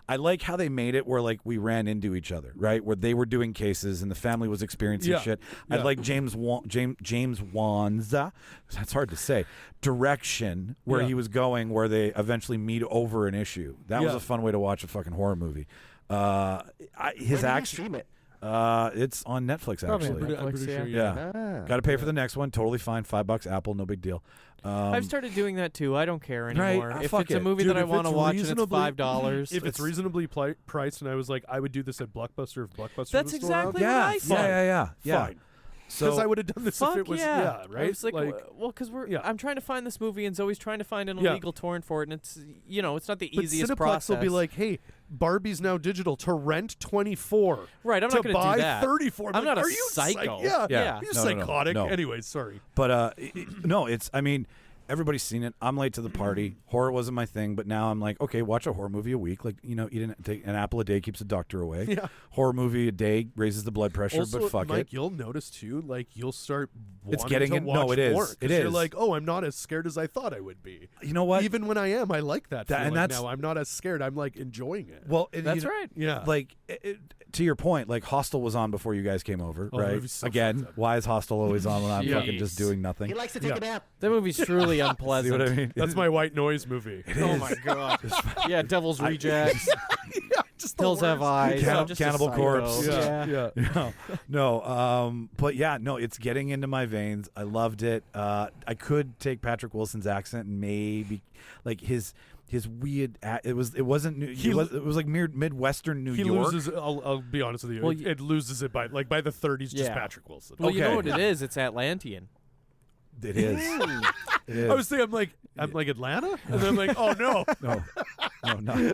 I like how they made it where like we ran into each other, right? Where they were doing cases and the family was experiencing Yeah. shit. I Yeah. like James Wan's that's hard to say direction where Yeah. he was going, where they eventually meet over an issue. That was Yeah. a fun way to watch a fucking horror movie. His Where do you action. stream it? It's on Netflix Probably actually. I'm pretty Netflix, sure. Yeah. Ah. Got to pay for the next one. Totally fine. $5 Apple, no big deal. I've started doing that too. I don't care anymore. If fuck it's a it. movie Dude, that I if want to it's watch and it's reasonably- $5, If it's reasonably priced, and I was like, I would do this at Blockbuster if Blockbuster That's was still around. exactly what I said. yeah. Fine. So Because I would have done this Fuck if it was yeah. right. I was like, well, because yeah. I'm trying to find this movie, and Zoe's trying to find an Yeah. illegal torrent for it, and it's it's not the but easiest Cineplex process. will be like, hey, Barbie's now digital. To rent 24. right, I'm to not going to buy do that. 34. I'm like, not a are you psycho. Yeah. Yeah. Are you No, no, no. psychotic? No. Anyways, sorry. But no, it's. I mean, everybody's seen it. I'm late to the party. Horror wasn't my thing, but now I'm like, okay, watch a horror movie a week. Like eat an apple a day keeps the doctor away. Yeah. Horror movie a day raises the blood pressure, Also, but fuck Mike, it. you'll notice too. Like you'll start. It's wanting getting to in- watch no, it is. more, 'cause It You're is. like, oh, I'm not as scared as I thought I would be. You know what? Even when I am, I like that. That- and feeling that's- now. I'm not as scared. I'm like enjoying it. Well, That's right. Yeah. Like to your point, like Hostel was on before you guys came over, Oh, that right? movie's so Again, fucked up. why is Hostel always on when I'm Jeez. fucking just doing nothing? He likes to take Yeah. a nap. That movie's truly See unpleasant. what I mean? That's my white noise movie. Oh my god. Yeah, Devil's Rejects. Just the Hills Have worst. Eyes. Cannibal- I'm just a Cannibal psycho. Corpse. Yeah. no, but yeah, no, it's getting into my veins. I loved it. I could take Patrick Wilson's accent and maybe like his weird. It wasn't. It was like Midwestern New He York. loses. I'll be honest with you. Well, it loses it by the 30s. Just Yeah. Patrick Wilson. Well, you know Okay. what it is? It's Atlantean. It is. It is. I was thinking, I'm like Atlanta, and then I'm like, oh no. no. No,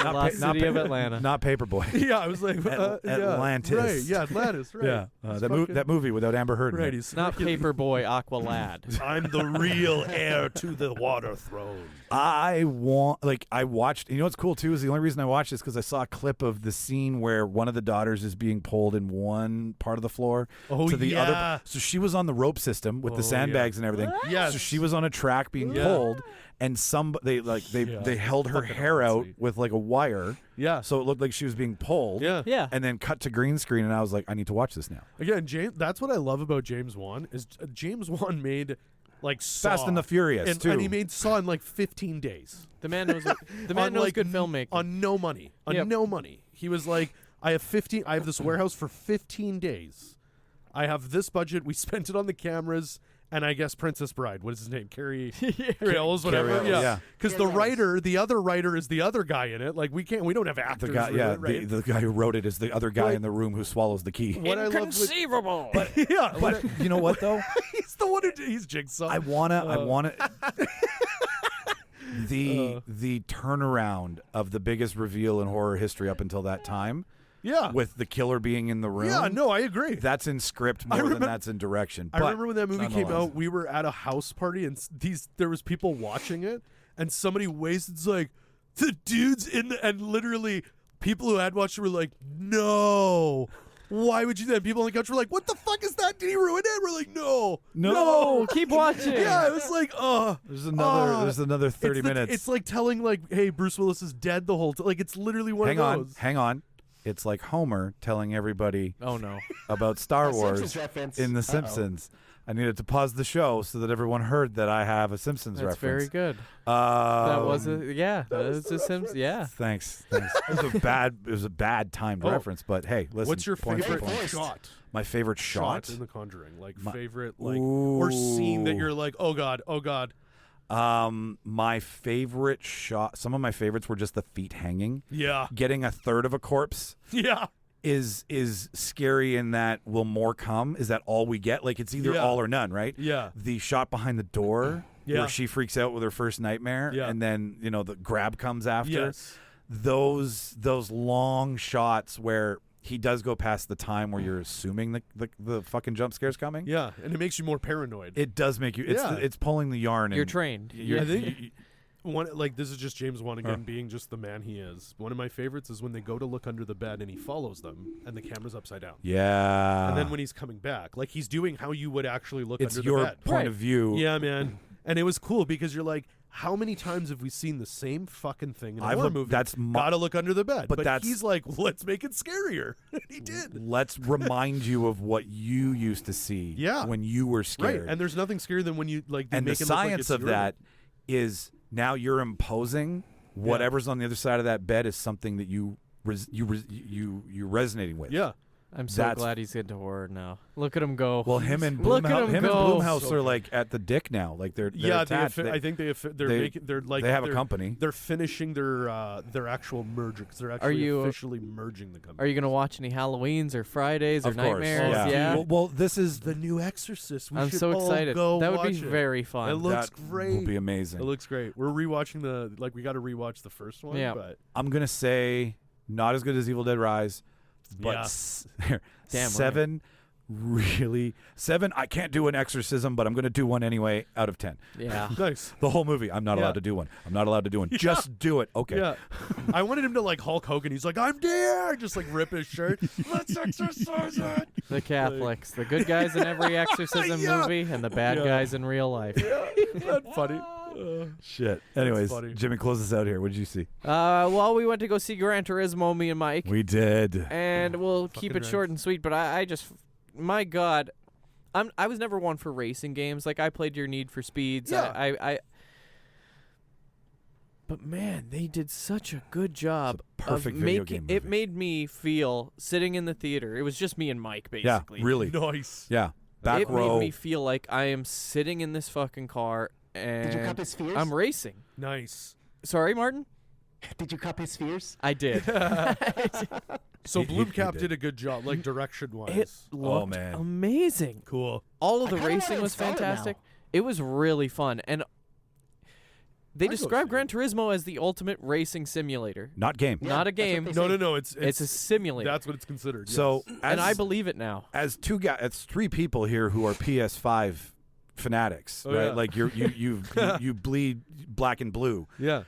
not Lost City of Atlanta. Not Paperboy. Yeah, I was like, Atlantis. Yeah, right, yeah, Atlantis, right. Yeah, that movie without Amber Heard. Right, in it. he's Not Paperboy, Aqualad. I'm the real heir to the water throne. I watched. You know what's cool too is the only reason I watched this because I saw a clip of the scene where one of the daughters is being pulled in one part of the floor to the other. So she was on the rope system with the sandbags and everything. Yes. So she was on a track being pulled, and they held her hair out with like a wire. Yeah. So it looked like she was being pulled. Yeah. Yeah. And then cut to green screen, and I was like, I need to watch this now. Again, James. That's what I love about James Wan is James Wan made like Saw, Fast and the Furious too. and he made Saw in like 15 days. The man knows. The man knows good filmmaking. On no money. No money. He was like, I have this warehouse for 15 days. I have this budget. We spent it on the cameras. And I guess Princess Bride. What is his name? Carrie Ellis, whatever. Carrie Ellis, yeah. Because the other writer is the other guy in it. Like we don't have actors. The guy, in it, right? the guy who wrote it is the other guy in the room who swallows the key. What Inconceivable. But You know what though? he's the one he's Jigsaw. I wanna the turnaround of the biggest reveal in horror history up until that time. Yeah. With the killer being in the room. Yeah, no, I agree. That's in script more than that's in direction. I remember when that movie came nonetheless. out, we were at a house party and there was people watching it, and somebody wasted's like, the dude's in the, and literally people who had watched it were like, no. Why would you do that? People on the couch were like, what the fuck is that? Did he ruin it? We're like, no. Keep watching. Yeah, it was like, There's another 30 minutes. It's like telling like, hey, Bruce Willis is dead the whole time. Like it's literally one of those. Hang on. It's like Homer telling everybody Oh no. about Star Wars Simpsons reference. in The Simpsons. I needed to pause the show so that everyone heard that I have a Simpsons That's reference. very good. That was a Sims. Yeah. Thanks. It was a bad timed reference, but hey, listen. What's your points favorite for points. shot? My favorite shot in The Conjuring, like My- favorite, like or scene that you're like, oh god. My favorite shot. Some of my favorites were just the feet hanging. Yeah. Getting a third of a corpse Yeah. is scary in that will more come? Is that all we get? Like it's either all or none, right? Yeah. The shot behind the door Yeah. where she freaks out with her first nightmare, Yeah. and then the grab comes after. Yes. Those long shots where he does go past the time where you're assuming the fucking jump scare's coming. Yeah, and it makes you more paranoid. It does make you. Yeah. It's pulling the yarn. You're and trained. I think this is just James Wan again being just the man he is. One of my favorites is when they go to look under the bed and he follows them and the camera's upside down. Yeah. And then when he's coming back, like he's doing how you would actually look it's under your the bed. point of view. Yeah, man. And it was cool because you're like, how many times have we seen the same fucking thing in a horror movie? Gotta look under the bed. But he's like, let's make it scarier. He did. Let's remind you of what you used to see when you were scared. Right. And there's nothing scarier than when you like and make the it look like science it's of your that is now you're imposing whatever's on the other side of that bed is something that you're resonating with. Yeah. I'm so glad he's into horror now. Look at him go. Well, him and Look at him go. Bloomhouse are like at the dick now. Like they're attached. I think they have a company. They're finishing their actual merger because they're actually officially merging the company. Are you gonna watch any Halloweens or Fridays or Of course, Nightmares? yeah. Well, this is The new Exorcist. I'm should so all excited. Go That would watch be it. very fun. It looks that great. will be amazing. It looks great. We're rewatching we got to rewatch the first one. Yeah. But I'm gonna say not as good as Evil Dead Rise, but Damn seven. Really, 7. I can't do an exorcism, but I'm going to do one anyway. Out of 10. Yeah. Nice. The whole movie. I'm not allowed to do one. I'm not allowed to do one. Just do it. Okay. Yeah. I wanted him to like Hulk Hogan. He's like, I'm there. Just like rip his shirt. Let's exorcise it. The Catholics, the good guys in every exorcism movie, and the bad guys in real life. That's funny. Shit. Anyways, funny. Jimmy, close us out here. What did you see? Well, we went to go see Gran Turismo, me and Mike. We did. And we'll keep it short and sweet, but I just, my God, I was never one for racing games. Like, I played your Need for Speeds. Yeah. But man, they did such a good job perfect of video making game it. movie. Made me feel sitting in the theater. It was just me and Mike, basically. Yeah, really. Nice. Yeah. Back it row. made me feel like I am sitting in this fucking car and Did you cup his fears? I'm racing. Nice. Sorry, Martin? Did you cup his fears? I did. So He Bloomcap did. did a good job, like direction-wise. It looked man. amazing. Cool. All of I the kinda wanna racing was install it now. fantastic. It was really fun. And They I'd go describe see Gran it. Turismo as the ultimate racing simulator. Not game. Not a that's what game. they No. It's a simulator. That's what it's considered. So, yes. And I as- believe it now. as as three people here who are PS5 fanatics, Oh, right? yeah. Like you bleed black and blue. yeah.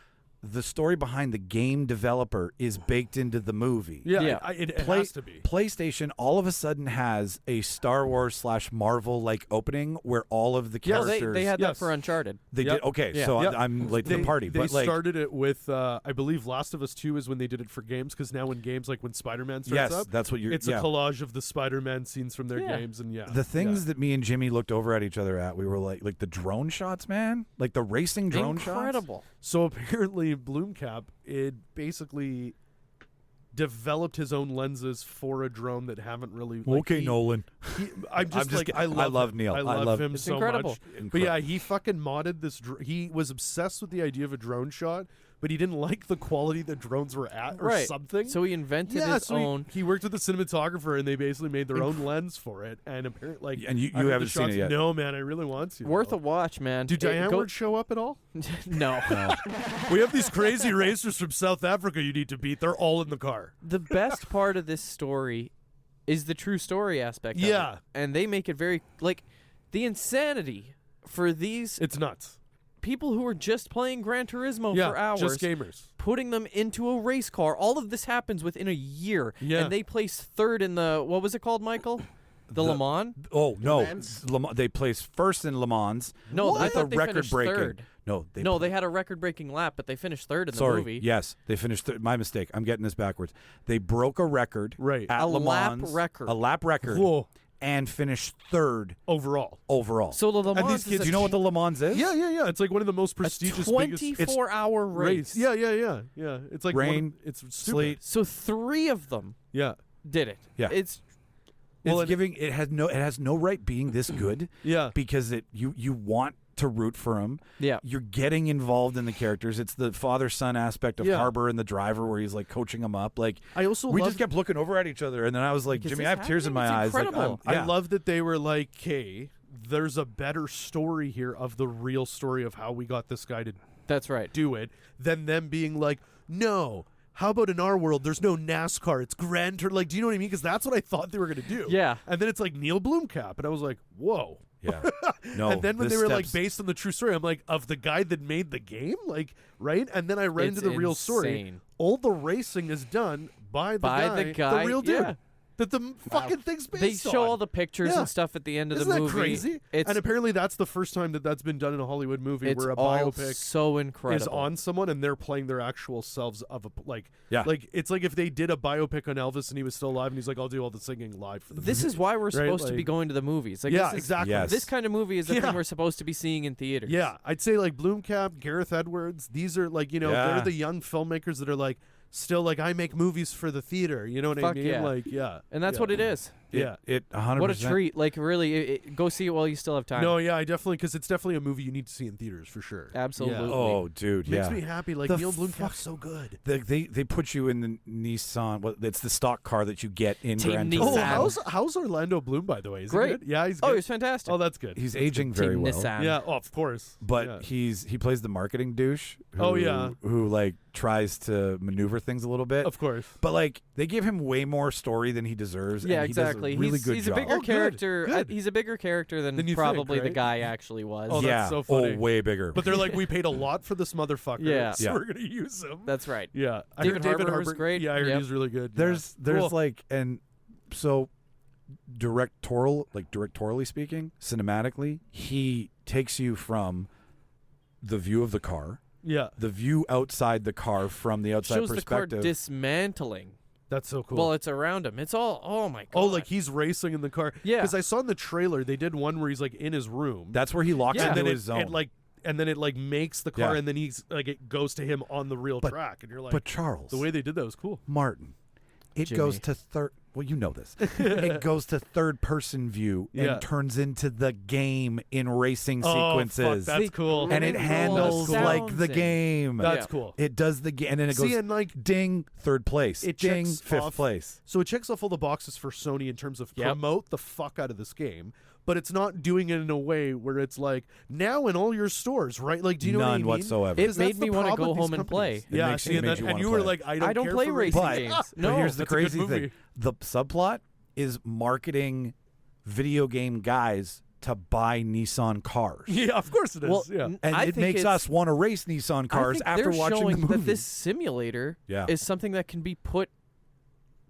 The story behind the game developer is baked into the movie. Yeah. Yeah. It has to be. PlayStation all of a sudden has a Star Wars / Marvel like opening where all of the Well, characters they had that Yes. for Uncharted. they Yep. did okay. Yeah. So Yep. I'm late to the party, They but like started it with, I believe, Last of Us 2 is when they did it for games, because now in games, like when Spider-Man starts yes, up, that's what you're. it's yeah. a collage of the Spider-Man scenes from their Yeah. games, and The things that me and Jimmy looked over at each other at, we were like the drone shots, man, like the racing drone shots. Incredible. So apparently, Bloomcap, it basically developed his own lenses for a drone that haven't really. Like, Okay, he- Nolan. I'm just just like kidding. I I love him. Neil. I I love love- him It's so incredible. much. But yeah, he fucking modded this. He was obsessed with the idea of a drone shot, but he didn't like the quality that drones were at or Right. something. So he invented yeah, his so own. he worked with the cinematographer, and they basically made their own lens for it. And apparently, like, And you I heard the haven't seen shots- it yet. No, man, I really want to. Worth though. a watch, man. Do Diane Go- Ward show up at all? No. We have these crazy racers from South Africa you need to beat. They're all in the car. The best part of this story is the true story aspect of Yeah. it. And they make it very, like, the insanity for these It's nuts. people who are just playing Gran Turismo Yeah, for hours, just gamers. putting them into a race car. All of this happens within a year. Yeah. And they place third in the, what was it called, Michael? The Le Mans? Oh no, Mans? They placed first in Le Mans. No, I with thought a they record finished breaking. third. No, They had a record-breaking lap, but they finished third in Sorry. the movie. Yes, they finished. My mistake. I'm getting this backwards. They broke a record. Right. At A Le lap Mans, record. A lap record. Whoa. And finished third Overall. overall. So the Le And Mans these kids- do you know what the Le Mans is? Yeah. It's like one of the most prestigious, biggest 24-hour race. Yeah. It's like Rain, it's stupid. sleet. So 3 of them Yeah. did it. Yeah. It's It's Well, and- giving. It has no right being this good. Yeah. Because you want to root for him. yeah. You're getting involved in the characters. It's the father-son aspect of Yeah. Harbor and the driver where he's like coaching him up. Like I also we love just kept looking over at each other, and then I was like, Like, is Jimmy, this I have tears in my happening? eyes. It's Like, incredible. yeah. I love that they were like, "Hey, there's a better story here of the real story of how we got this guy to That's right. do it than them being like, no, how about in our world, there's no NASCAR, it's Grand Tour. Like, do you know what I mean? Because that's what I thought they were going to do. Yeah. And then it's like Neil Blomkamp. And I was like, whoa. Yeah. No. And then when this they were like steps- based on the true story, I'm like, of the guy that made the game? Like, right? And then I read It's into the real story. insane. All the racing is done by By the guy, the real dude. yeah. That the fucking thing's based They show on. all the pictures Yeah. and stuff at the end of Isn't the that movie. crazy? It's And apparently that's the first time that that's been done in a Hollywood movie it's where a all biopic so incredible. is on someone and they're playing their actual selves of a like Yeah. like it's like if they did a biopic on Elvis and he was still alive and he's like, I'll do all the singing live for the This movie. is why we're supposed to be like- going to the movies. Like, yeah, this is, exactly. Yes. This kind of movie is the Yeah. thing we're supposed to be seeing in theaters. Yeah, I'd say like Blomkamp, Gareth Edwards, these are like, Yeah. they're the young filmmakers that are like still like, I make movies for the theater, you know what Fuck I mean? yeah. Like, yeah. And that's yeah. what it is. Yeah. It 100%. What a treat. Like, really, go see it while you still have time. No, yeah, I definitely, because it's definitely a movie you need to see in theaters for sure. Absolutely. Oh, dude, Makes yeah. me happy. Like The Neil fuck- Blomkamp's so good. They put you in the Nissan. Well, it's the stock car that you get in Team Gran Nissan. Turismo. How's Orlando Bloom, by the way? Is he Great. good? Yeah, he's good. Oh, he's fantastic. Oh, that's good. He's aging very Team well. Nissan. Yeah, oh, of course. But Yeah. he plays the marketing douche. Who, Oh, yeah. Who like tries to maneuver things a little bit. Of course. But like they give him way more story than he deserves. Yeah, and he does a exactly. really he's good he's job. a bigger Oh, good, character. good. He's a bigger character than Than you think, probably the right? guy actually was. Oh, that's yeah. so funny. Oh, way bigger. But they're like, we paid a lot for this motherfucker. Yeah. So Yeah. we're going to use him. That's right. Yeah. I David heard Harbour was great. Yeah, I heard Yep. he's really good. there's yeah. Cool. like and so directorially speaking, cinematically, he takes you from the view of the car, Yeah, the view outside the car from the outside Shows the car perspective. dismantling. that's so cool. Well, it's around him. It's all. Oh my god. oh, like he's racing in the car. Yeah. Because I saw in the trailer, they did one where he's like in his room. That's where he locks Yeah. and into then his zone. and then it like makes the car Yeah. and then he's like, it goes to him on the real But- track. And you're like, but Charles, the way they did that was cool. Martin, it Jimmy. goes to third. Well, you know this. It goes to third-person view Yeah. and turns into the game in racing Oh, fuck, sequences, that's cool. and it Really handles sounds like the in. game. That's Yeah. cool. It does the game, and then it goes See, and like, ding, third place. It ding, checks fifth off- place. so it checks off all the boxes for Sony in terms of Yep. promote the fuck out of this game, but it's not doing it in a way where it's like now in all your stores, right? Like, do you know what I None mean? whatsoever. It 'Cause made that's the me wanna problem go with these home and play. companies. Yeah, makes- see, it and, makes then, you and wanna you were play. like, I don't don't care play for racing But, games. but No, here's the that's a good crazy movie. thing: the subplot is marketing video game guys to buy Nissan cars. Yeah, of course it is. Well, yeah. And I it think makes it's- us want to race Nissan I cars think after they're watching showing the movie. that this simulator Yeah. is something that can be put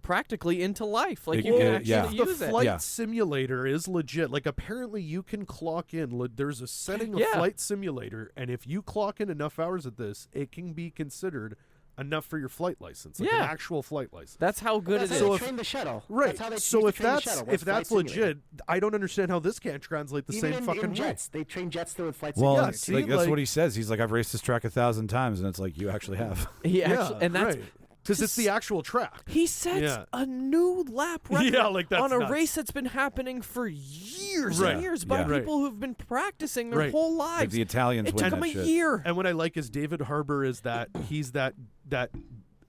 practically into life. Like It- you can it- actually yeah. The use it. flight Yeah. simulator is legit. Like, apparently you can clock in. There's a setting of Yeah. flight simulator, and if you clock in enough hours at this, it can be considered enough for your flight license, like an Yeah. actual flight license. That's how good That's it how is. they if- train the shuttle. Right. That's how they So used if to train the that's shuttle, if was that's flight simulator. legit, I don't understand how this can't translate the Even same fucking in way. jets, they train jets still with flight well, Yeah, simulator. see, like, that's like- what he says. He's like, I've raced this track 1,000 times, and it's like, you actually have. He Yeah, actually, and that's because it's the actual track. he sets Yeah. a new lap record Yeah, like, that's on a nuts. race that's been happening for years Right. and years by Yeah. Right. people who've been practicing their Right. whole Like lives. the Italians it win took that him a shit. year. And what I like is David Harbour is that he's that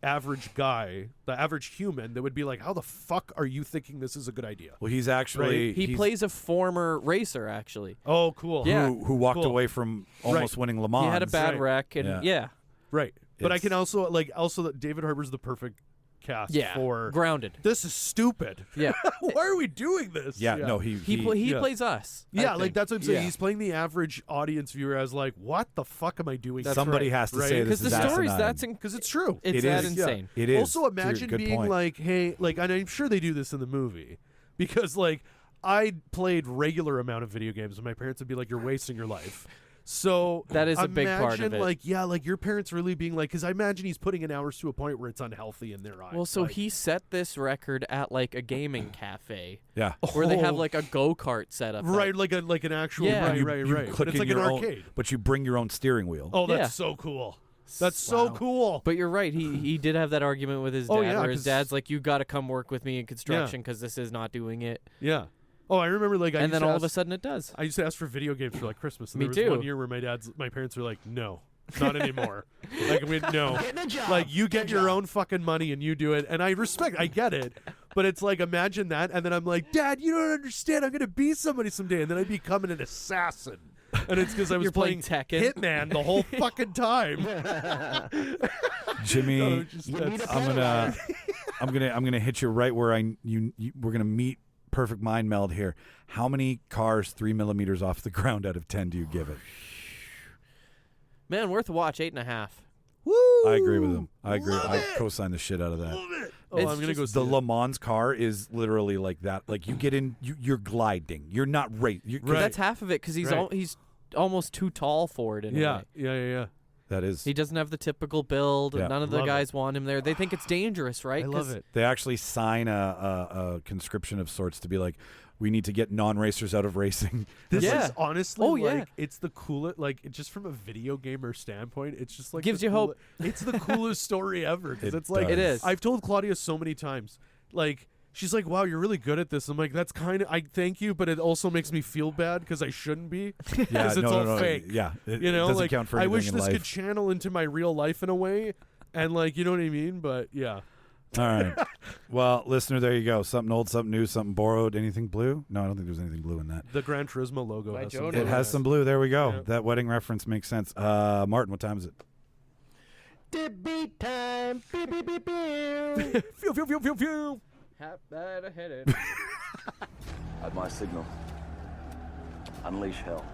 average guy, the average human that would be like, how the fuck are you thinking this is a good idea? Well, he's actually He he's- plays a former racer, actually. Oh, cool. Yeah. who walked Cool. away from almost winning Le Mans. He had a bad right. wreck, and Yeah. yeah, Right. But I It's- can also that David Harbour's the perfect cast yeah, for grounded. this is stupid. Yeah, Why are we doing this? Yeah, no, he he yeah. plays us. I Yeah, like think. that's what I'm saying. Yeah. He's playing the average audience viewer as like, what the fuck am I doing? That's somebody right. has to Right. say Because this the is story's asinine. that's Because it's true. it's It that is. insane. It is. Also, imagine Good being point. like, hey, like, and I'm sure they do this in the movie, because like I played regular amount of video games, and my parents would be like, "You're wasting your life." So That is a big part of imagine, it. Like, yeah, like your parents really being like, because I imagine he's putting in hours to a point where it's unhealthy in their eyes. Well, so like, he set this record at like a gaming cafe Yeah. where they have Oh. like a go-kart set up. right, like an actual Yeah. right, You- right, you right. click But it's in like an your own- arcade. but you bring your own steering wheel. Oh, that's Yeah. so cool. That's so Wow. cool. But you're right. He did have that argument with his dad, Oh, yeah, where his 'cause- dad's like, "You got to come work with me in construction because this is not doing it." Yeah. Oh, I remember like I And used then to all of a ask- sudden it does. I used to ask for video games for like Christmas. And Me there was one too. year where my parents were like, no, not anymore. Like, no. Getting a job. Like, you get Good your job. own fucking money and you do it. And I get it. But it's like, imagine that. And then I'm like, Dad, you don't understand. I'm going to be somebody someday. And then I become an assassin. And it's because I was You're playing playing Tekken. Hitman the whole fucking time. Jimmy, No, just- You that's- need a I'm gonna pedal. I'm gonna hit you right where we're gonna meet perfect mind meld here. How many cars 3 millimeters off the ground out of 10 do you give it? Man, worth a watch. 8.5. I agree with him. I agree. I co-sign the shit out of that. Oh, It's I'm going to go just see The it. Le Mans car is literally like that. Like you get in, you're gliding. You're not racing. Right. That's half of it because he's Right. he's almost too tall for it. In a Yeah, way. yeah. That is. He doesn't have the typical build. Yeah. None of the Love it. guys want him there. They think it's dangerous, right? I love 'Cause it. They actually sign a conscription of sorts to be like, we need to get non-racers out of racing. This Yeah. is honestly Oh, like yeah. it's the coolest. Like it just from a video gamer standpoint, it's just like Gives the you hope. It's the coolest story ever because It it's like does. It is. I've told Claudia so many times, like. She's like, "Wow, you're really good at this." I'm like, "That's kind of I thank you, but it also makes me feel bad because I shouldn't be because Yeah, it's no, all no, no. fake." Yeah, it You know, doesn't like count for I anything wish in this life. could channel into my real life in a way, and like you know what I mean. But yeah, All right. Well, listener, there you go. Something old, something new, something borrowed. Anything blue? No, I don't think there's anything blue in that. the Gran Turismo logo By has some Jonah. blue It in has some blue. There we go. Yeah. That wedding reference makes sense. Martin, what time is it? Debate time. Beep, beep, beep, beep. Phew, phew, phew, phew, phew. At my signal, unleash hell.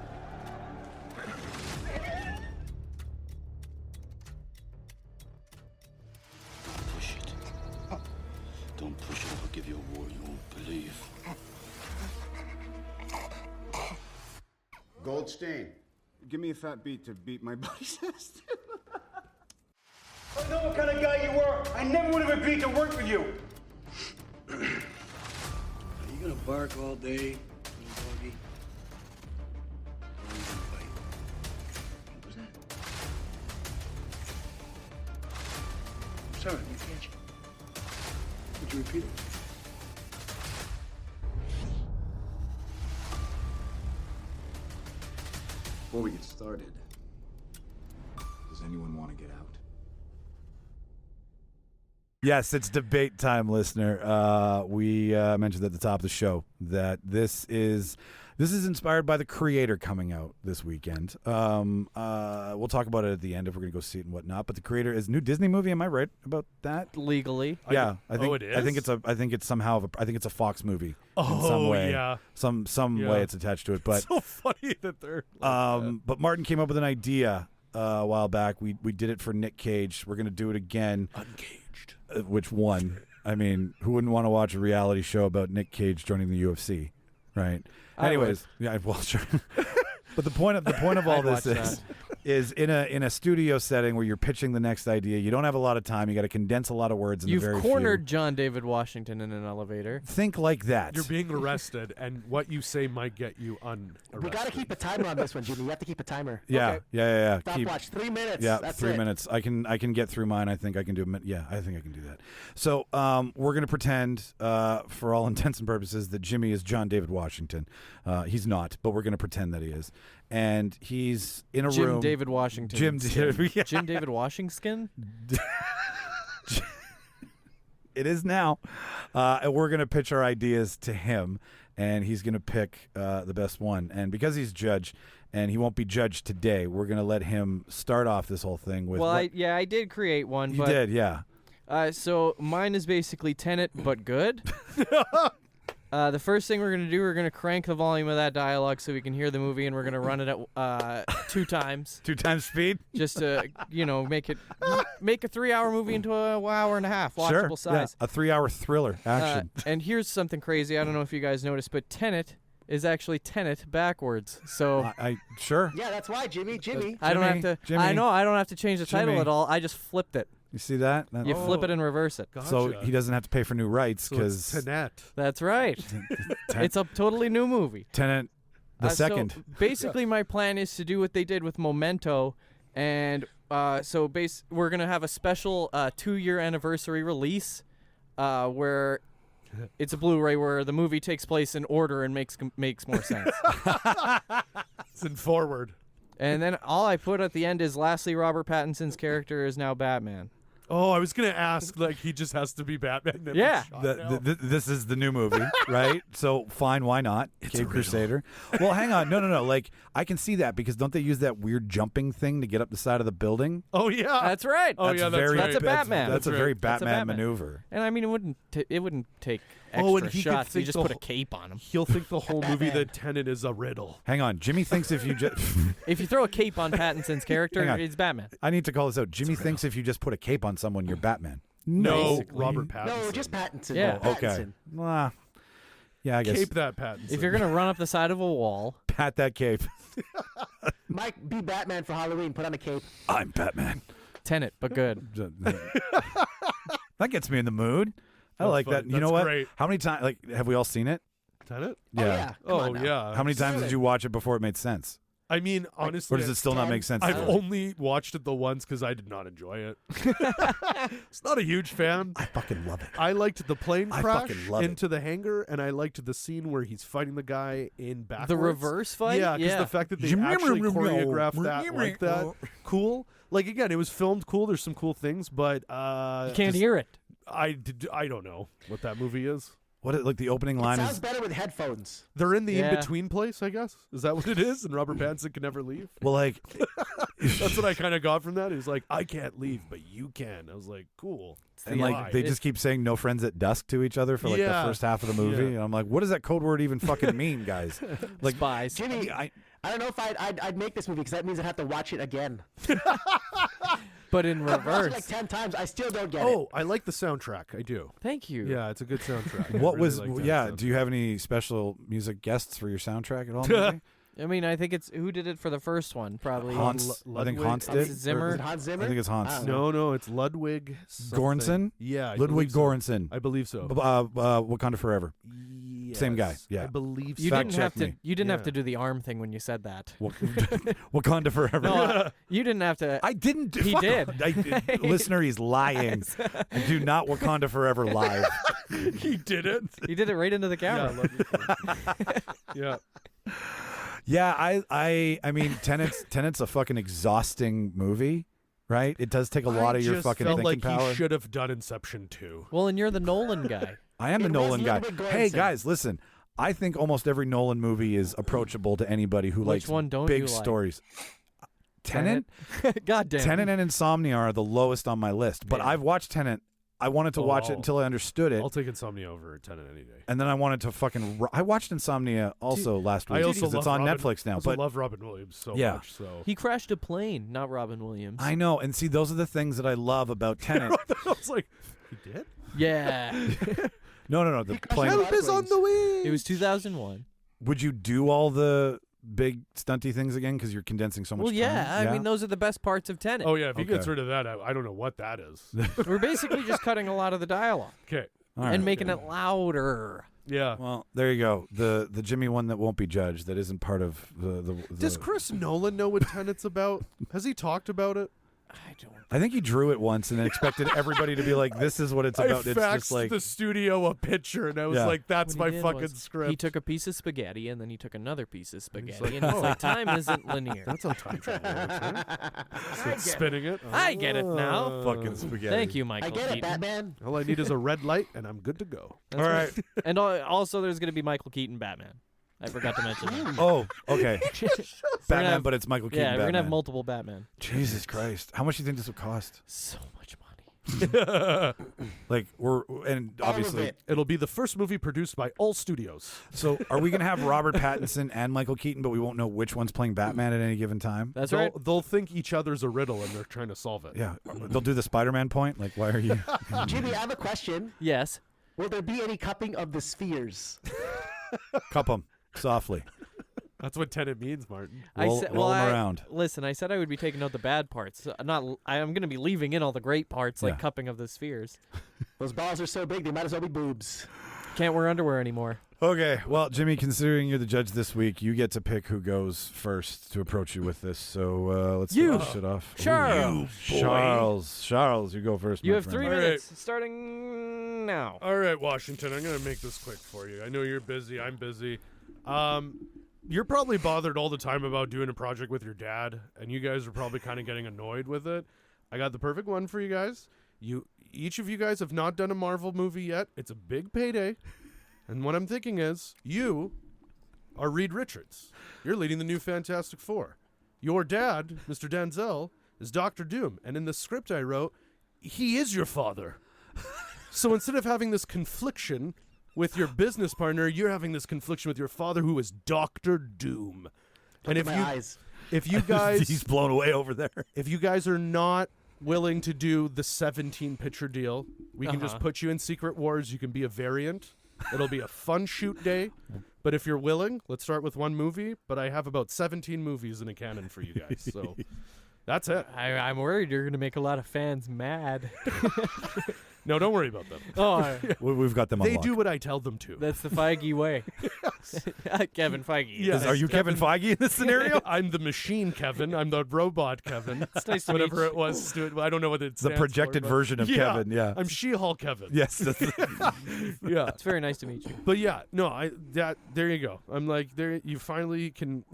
Push it. Don't push it. I'll give you a war you won't believe. Goldstein, give me a fat beat to beat my buddy's ass. I know what kind of guy you were. I never would have agreed to work for you. Are you gonna bark all day, little doggy? Or are you gonna bite? What was that? I'm sorry, I didn't catch you. Would you repeat it? Before we get started, does anyone want to get out? Yes, it's debate time, listener. We mentioned at the top of the show that this is inspired by The Creator coming out this weekend. We'll talk about it at the end if we're going to go see it and whatnot. But The Creator is a new Disney movie. Am I right about that? Legally. Yeah, I think. it is? I think it's a Fox movie. In some Oh, way. yeah. Some Yeah. way it's attached to it. But so funny that they're like that. but Martin came up with an idea a while back. We did it for Nick Cage. We're going to do it again. Uncaged. Which one? I mean, who wouldn't want to watch a reality show about Nick Cage joining the UFC, right? Anyways, yeah, well, sure. But the point of all this is in a studio setting where you're pitching the next idea. You don't have a lot of time. You got to condense a lot of words. You've very cornered few. John David Washington in an elevator. Think like that. You're being arrested, and what you say might get you unarrested. We got to keep a timer on this one, Jimmy. You have to keep a timer. Yeah, Okay. yeah. Stopwatch. 3 minutes. Yeah, That's 3 it. minutes. I can get through mine. I think I can do. Yeah, I think I can do that. So we're gonna pretend, for all intents and purposes, that Jimmy is John David Washington. He's not, but we're gonna pretend that he is, and he's in a room. Jim David Washington. Yeah. Jim David Washington? It is now. And we're going to pitch our ideas to him, and he's going to pick the best one. And because he's judge, and he won't be judged today, we're going to let him start off this whole thing with. Well, I did create one. You did, yeah. So mine is basically Tenet, but good. The first thing we're going to do, we're going to crank the volume of that dialogue so we can hear the movie, and we're going to run it at 2 times. 2 times speed? Just to, make a 3-hour movie into a hour and a half, watchable Sure. size. Yeah. A 3-hour thriller action. And here's something crazy. I don't know if you guys noticed, but Tenet is actually Tenet backwards. So I sure. Yeah, that's why, Jimmy. I don't have to. Jimmy. I know I don't have to change the title Jimmy. at all. I just flipped it. You see that? You flip it and reverse it. Gotcha. So he doesn't have to pay for new rights So because it's Tenet. That's right. It's a totally new movie. Tenet the So second. basically, my plan is to do what they did with Memento, and we're gonna have a special 2-year anniversary release, where it's a Blu-ray where the movie takes place in order and makes more sense. It's in forward. And then all I put at the end is, lastly, Robert Pattinson's character is now Batman. Oh, I was gonna ask, like, he just has to be Batman. Every Yeah. shot now. This is the new movie, right? So fine, why not? Cape Crusader. Well, hang on. No. Like, I can see that because don't they use that weird jumping thing to get up the side of the building? Oh yeah. That's right. Oh yeah, that's very, right. That's a Batman. That's a That's very right. That's a Batman Batman. maneuver. And I mean, it wouldn't take extra Oh, and he could shots. You think just the put a whole- cape on him. He'll think the whole movie that Tenet is a riddle. Hang on. Jimmy thinks if you just... If you throw a cape on Pattinson's character, Hang on. it's Batman. I need to call this out. Jimmy thinks if you just put a cape on someone, you're Batman. No, Basically. Robert Pattinson. No, just Pattinson. Yeah. Oh, Okay. Pattinson. Yeah, I guess. Cape that Pattinson. If you're gonna run up the side of a wall, Pat that cape. Mike, be Batman for Halloween. Put on a cape. I'm Batman. Tenet, but good. That gets me in the mood. I That's like fun. that. You That's know what? great. How many times? Like, have we all seen it? Tenet? Oh, yeah. Come Oh on now. yeah. How many times did you watch it before it made sense? I mean, honestly, Or does it still not 10? make sense? I've to you? only watched it the once because I did not enjoy it. It's not a huge fan. I fucking love it. I liked the plane I crash fucking love it. into the hangar, and I liked the scene where he's fighting the guy in backwards. The reverse fight? Yeah, because the fact that they actually choreographed that like that, cool. Like, again, it was filmed cool. There's some cool things, but You can't hear it. I don't know what that movie is. What? Like the opening It line sounds is. better with headphones. They're in the Yeah. in-between place, I guess. Is that what it is? And Robert Pattinson can never leave? Well, like. That's what I kind of got from that. He's like, I can't leave, but you can. I was like, cool. And Yeah. like they just keep saying "no friends at dusk" to each other for like Yeah. the first half of the movie, Yeah. and I'm like, what does that code word even fucking mean, guys? Like, Spies. Jimmy, I I don't know if I'd make this movie because that means I'd have to watch it again. But in I've watched it reverse. like 10 times. I still don't get it. Oh, I like the soundtrack. I do. Thank you. Yeah, it's a good soundtrack. I what really was? like that Yeah. soundtrack. Do you have any special music guests for your soundtrack at all? Maybe? I mean, I think it's who did it for the first one? Probably Hans. I think Hans did. Hans Zimmer. Is it Hans Zimmer? I think it's Hans. I don't know. No, it's Ludwig something. Göransson? Yeah, I Ludwig believe so. Göransson. I believe so. Wakanda Forever. Same guy, Yes, yeah. I believe so. You Fact didn't have check to. me. You didn't have Yeah. to do the arm thing when you said that. Wakanda Forever. No, you didn't have to. I didn't. Do, He fuck did. off. Listener, he's lying. I do not Wakanda Forever live. He did it. You did it right into the Yeah, camera. yeah. Yeah, I mean, Tenet's a fucking exhausting movie, right? It does take a lot of your just fucking felt thinking like power. He should have done Inception 2. Well, and you're the Nolan guy. I am the It was Nolan guy. Ludwig Hey Göransson. guys, listen. I think almost every Nolan movie is approachable to anybody who Which likes one don't big you like? stories. Tenet? God damn. Tenet and Insomnia are the lowest on my list, but Yeah. I've watched Tenet. I wanted to watch it until I understood it, I'll take Insomnia over Tenet any day. and then I wanted to fucking. I watched Insomnia also last week I also because it's love on Robin, Netflix now. I also But love Robin Williams so Yeah. much. So He crashed a plane, not Robin Williams. I know, and see, those are the things that I love about Tenet. I was like, he did? Yeah. No, the plane. Help is on the way. It was 2001. Would you do all the big stunty things again because you're condensing so much Well, time? yeah. I mean, those are the best parts of Tenet. Oh, yeah. If he gets Okay. rid of that, I don't know what that is. We're basically just cutting a lot of the dialogue Okay. All right. and making it louder. Yeah. Well, there you go. The Jimmy one that won't be judged. That isn't part of the Does Chris Nolan know what Tenet's about? Has he talked about it? I don't. I think he drew it once and then expected everybody to be like, "This is what it's about." I It's faxed just like the studio a picture, and I was Yeah. like, "That's What my he did fucking was script." He took a piece of spaghetti and then he took another piece of spaghetti, like, and it's "Oh." like time isn't linear. That's how time travel works, right? So it's spinning it. I get it now. fucking spaghetti. Thank you, Michael I get it, Keaton. Batman. All I need is a red light, and I'm good to go. That's All right. right. And also, there's going to be Michael Keaton Batman. I forgot to mention that. Oh, okay. Batman, have- but it's Michael Keaton. Yeah, we're going to have Batman. multiple Batman. Jesus Christ! How much do you think this would cost? So much money. Like and All of obviously. it. It'll be the first movie produced by all studios. So, are we gonna have Robert Pattinson and Michael Keaton, but we won't know which one's playing Batman at any given time? That's they'll, right. they'll think each other's a riddle, and they're trying to solve it. Yeah, they'll do the Spider-Man point. Like, why are you? Jimmy, I have a question. Yes. Will there be any cupping of the spheres? Cup them softly. That's what Tenet means, Martin. Roll 'em around. Listen, I said I would be taking out the bad parts. I'm going to be leaving in all the great parts, like Yeah. cupping of the spheres. Those balls are so big, they might as well be boobs. Can't wear underwear anymore. Okay, well, Jimmy, considering you're the judge this week, you get to pick who goes first to approach you with this. So let's You. start this shit off. Charles. Charles, you go first. You my have friend. 3 All right. minutes, starting now. All right, Washington, I'm going to make this quick for you. I know you're busy. I'm busy. You're probably bothered all the time about doing a project with your dad, and you guys are probably kind of getting annoyed with it. I got the perfect one for you guys. Each of you guys have not done a Marvel movie yet. It's a big payday. And what I'm thinking is, you are Reed Richards. You're leading the new Fantastic Four. Your dad, Mr. Denzel, is Dr. Doom. And in the script I wrote, he is your father. So instead of having this confliction with your business partner, you're having this confliction with your father, who is Dr. Doom. And Look at my eyes. if you guys He's blown away over there. if you guys are not willing to do the 17 picture deal, we can just put you in Secret Wars. You can be a variant. It'll be a fun shoot day. But if you're willing, let's start with one movie. But I have about 17 movies in a canon for you guys. So that's it. I'm worried you're going to make a lot of fans mad. No, don't worry about them. Oh, We've got them on They lock. do what I tell them to. that's the Feige way. Kevin Feige. Yes. Are you Kevin Feige in this scenario? I'm the machine Kevin. I'm the robot Kevin. It's nice to Whatever meet it was. I don't know what it The stands projected for, but- version of Kevin, yeah. I'm She-Hulk Kevin. Yes. Yeah. It's very nice to meet you. But yeah, no, there you go. I'm like, there you finally can,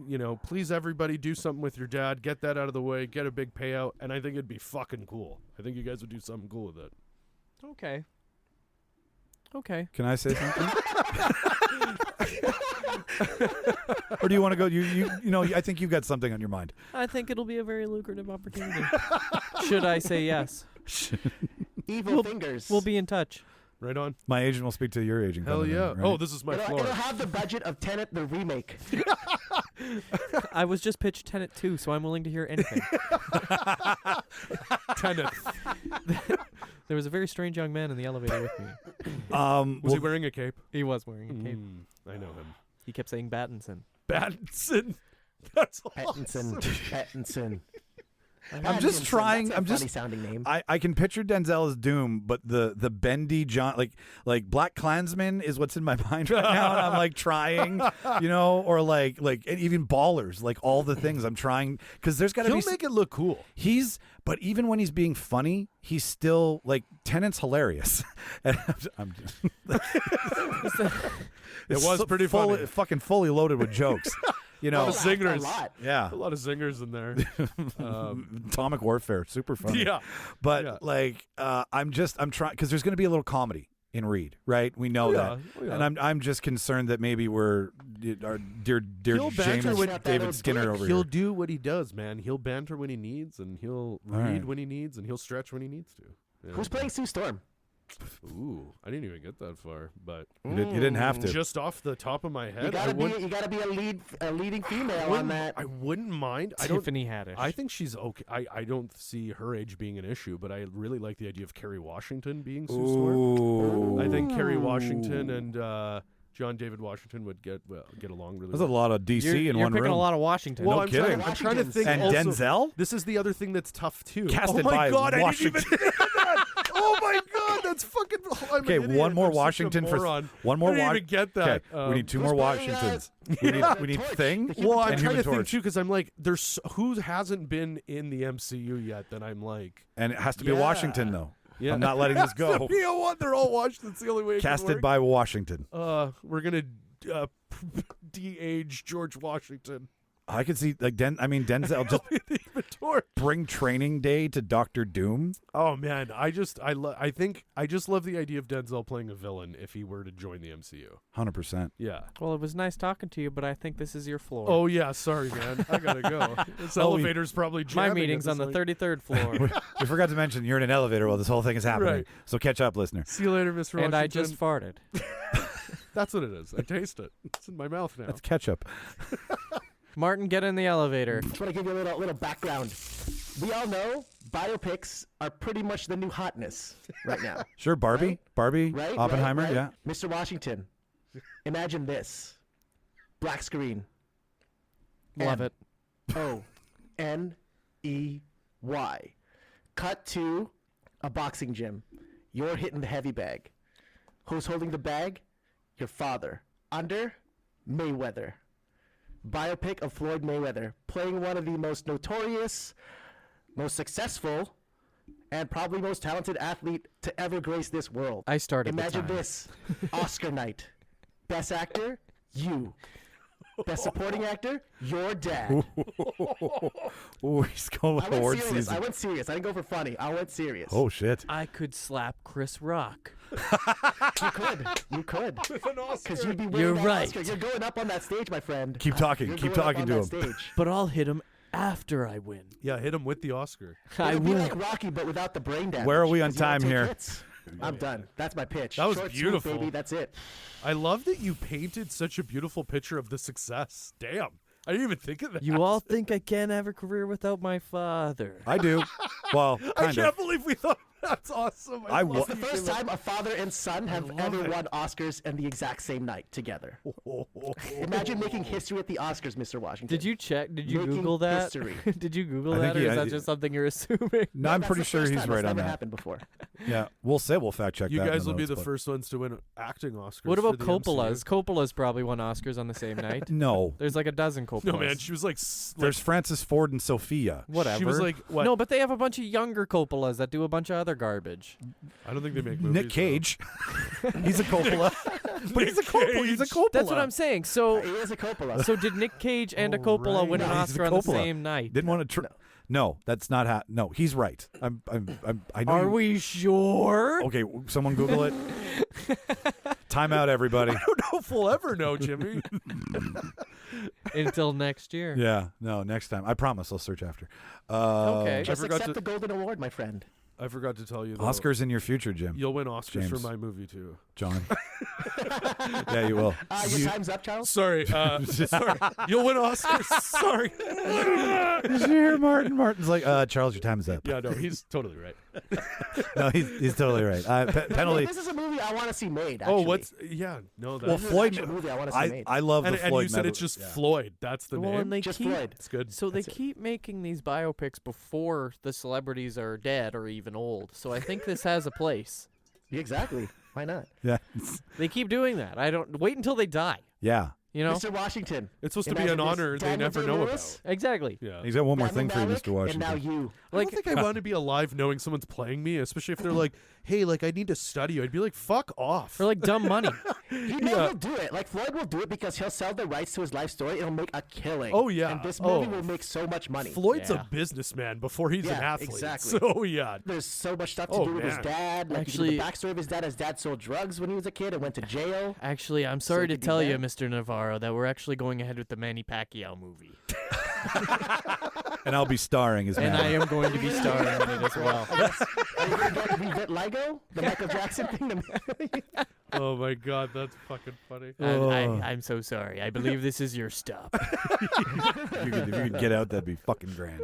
please everybody, do something with your dad, get that out of the way, get a big payout, and I think it'd be fucking cool. I think you guys would do something cool with it. Okay. Can I say something? Or do you want to go? I think you've got something on your mind. I think it'll be a very lucrative opportunity. Should I say yes? Evil fingers. We'll be in touch. Right on. My agent will speak to your agent. Hell coming in, yeah. right? Oh, this is my It'll floor. have the budget of Tenet, the remake. I was just pitched Tenet 2, so I'm willing to hear anything. Tenet. There was a very strange young man in the elevator with me. Was he wearing a cape? He was wearing a cape. I know him. He kept saying Battinson. Battinson. That's Pattinson. Pattinson. I'm just trying. That's a funny sounding name. I can picture Denzel as Doom, but the bendy John, like Black Klansman is what's in my mind right now, and I'm like trying, or like and even Ballers, like all the things I'm trying, because there's got to be. He'll make it look cool. But even when he's being funny, he's still like Tenant's hilarious. And I'm just, It was pretty fully, funny. fucking fully loaded with jokes. you A know, lot of zingers. A lot. yeah, A lot of zingers in there. atomic warfare, super funny. Yeah. But Yeah. like, I'm trying because there's going to be a little comedy in Reed, right? We know that, and I'm just concerned that maybe our dear He'll banter James when- David Skinner over He'll here. do what he does, man. He'll banter when he needs, and he'll read right. when he needs, and he'll stretch when he needs to. Yeah. Who's playing Sue Storm? Ooh, I didn't even get that far, but You didn't have to. just off the top of my You head, gotta be a leading female on that. I wouldn't mind. Tiffany Haddish. I think she's okay. I don't see her age being an issue, but I really like the idea of Kerry Washington being Sue Storm. Ooh. I think Kerry Washington and John David Washington would get along really There's a well. lot of DC You're in one picking room. a lot of Washington. Well, No I'm kidding. I'm trying to think. And also, Denzel? This is the other thing that's tough too. Casted oh my by God, Washington. I didn't even think of that. Oh my God, that's fucking. I'm Okay, an idiot. one more I'm such a Washington for moron. one more. I didn't even get that. Okay, we need two who's more playing, Washingtons. We need Torch, Thing. the Human Well, I'm and trying Human to think Torch. too because I'm like, there's who hasn't been in the MCU yet. Then I'm like, And it has to be Yeah. Washington though. yeah, I'm not letting this go. You know what? They're all Washington. That's the only way. It can Casted work. by Washington. We're gonna de-age George Washington. I could see like Denzel just Even Torch. bring Training Day to Doctor Doom. Oh man, I just love the idea of Denzel playing a villain if he were to join the MCU. 100%. Yeah. Well, it was nice talking to you, but I think this is your floor. Oh yeah, sorry man, I gotta go. This elevator's probably my jamming meeting's at on the this point. 33rd floor. We forgot to mention you're in an elevator while this whole thing is happening. Right. So catch up, listener. See you later, Mr. And Washington. I just farted. That's what it is. I taste it. It's in my mouth now. That's ketchup. Martin, get in the elevator. Just want to give you a little background. We all know biopics are pretty much the new hotness right now. Sure, Barbie. Right? Barbie. Right? Oppenheimer. Right? Yeah. Mr. Washington, imagine this. Black screen. Love it. O-N-E-Y. Cut to a boxing gym. You're hitting the heavy bag. Who's holding the bag? Your father. Under Mayweather. Biopic of Floyd Mayweather, playing one of the most notorious, most successful, and probably most talented athlete to ever grace this world. I started the Imagine time. this. Oscar night. Best actor, you. Best supporting actor, your dad. Ooh, he's going I with went award serious. season. I went serious. I didn't go for funny. I went serious. Oh shit. I could slap Chris Rock. You could. You could. Because you'd be winning You're that right. Oscar. You're going up on that stage, my friend. Keep talking. You're Keep going up talking on to that him. Stage. But I'll hit him after I win. Yeah, hit him with the Oscar. I It'd be will. like Rocky, but without the brain damage. Where are we on 'cause you don't time take here? hits. I'm done. That's my pitch. That was Short, sweet, beautiful. baby. That's it. I love that you painted such a beautiful picture of the success. Damn. I didn't even think of that. You all think I can't have a career without my father. I do. Well, I kind can't of. believe we thought that's awesome. I love wa- It's the first time a father and son have ever won Oscars in the exact same night together. Imagine making history at the Oscars, Mr. Washington. Did you check? Did you Making Google that? history. Did you Google I that, think or is he- that just something you're assuming? No, I'm That's pretty the sure first he's time. right That's on never that. happened before. Yeah, we'll check that. You in guys will be notes, the but- first ones to win acting Oscars. What for about the Coppola's? MCU. Coppola's probably won Oscars on the same night. No, There's like a dozen Coppolas. No, man. She was like, there's Francis Ford and Sophia. Whatever. She was like, what? No, but they have a bunch of younger Coppolas that do a bunch of other garbage. I don't think they make movies. Nick Cage. He's a Coppola. But he's a Coppola. He's a Coppola. That's what I'm saying. So, He is a Coppola. so did Nick Cage and a Oh, Coppola right. win an Yeah, he's a Oscar on the Coppola. same night? Didn't want to. No, that's not. No, he's right. I know. Are you- we sure? Okay, someone Google it. Time out, everybody. I don't know if we'll ever know, Jimmy. Until next year. Yeah, no, next time. I promise I'll search after. Okay. Just forgot accept to- the Golden Award, my friend. I forgot to tell you. Though, Oscars in your future, Jim. You'll win Oscars for James. my movie too. John. Yeah, you will. Your time's up, Charles. Sorry, sorry. You'll win Oscars. Sorry. Did you hear Martin? Martin's like, Charles, your time is up. Yeah, no, he's totally right. No, he's totally right. Penalty. This is a movie I want to see made. Oh, Actually. no, Well, that's is Floyd. actually a movie I wanna see made. I love the and Floyd. you said it's medal- just yeah. Floyd. That's the Well, name. and they Just keep, Floyd. It's good. So they keep making these biopics before the celebrities are dead or even old. So I think this has a place. Exactly. Why not? Yeah. They keep doing that. I don't wait until they die. Yeah. You know? Mr. Washington. It's supposed to be Imagine an this. honor they Daniel never know Day-Lewis, about. Exactly. Yeah. He's got one more Daniel thing for you, Malick, Mr. Washington. And now you. I don't think I want to be alive knowing someone's playing me, especially if they're like, hey, like, I need to study. I'd be like, fuck off. Or like dumb money. He'll do it. Like Floyd will do it because he'll sell the rights to his life story. It'll make a killing. Oh, yeah. And this movie Oh. will make so much money. Floyd's Yeah. a businessman before he's an Yeah, athlete. exactly. So, yeah. There's so much stuff to Oh, do with his man. dad. Like Actually- the backstory of his dad. His dad sold drugs when he was a kid and went to jail. Actually, I'm So sorry it to could be tell you, that. Mr. Navarro, that we're actually going ahead with the Manny Pacquiao movie. And I'll be starring as And Manny. I am going to be starring in it as well. Are you gonna get Vitiligo? The Michael Jackson thing? Oh, my God. That's fucking funny. I'm so sorry. I believe this is your stop. If you could get out, that'd be fucking grand.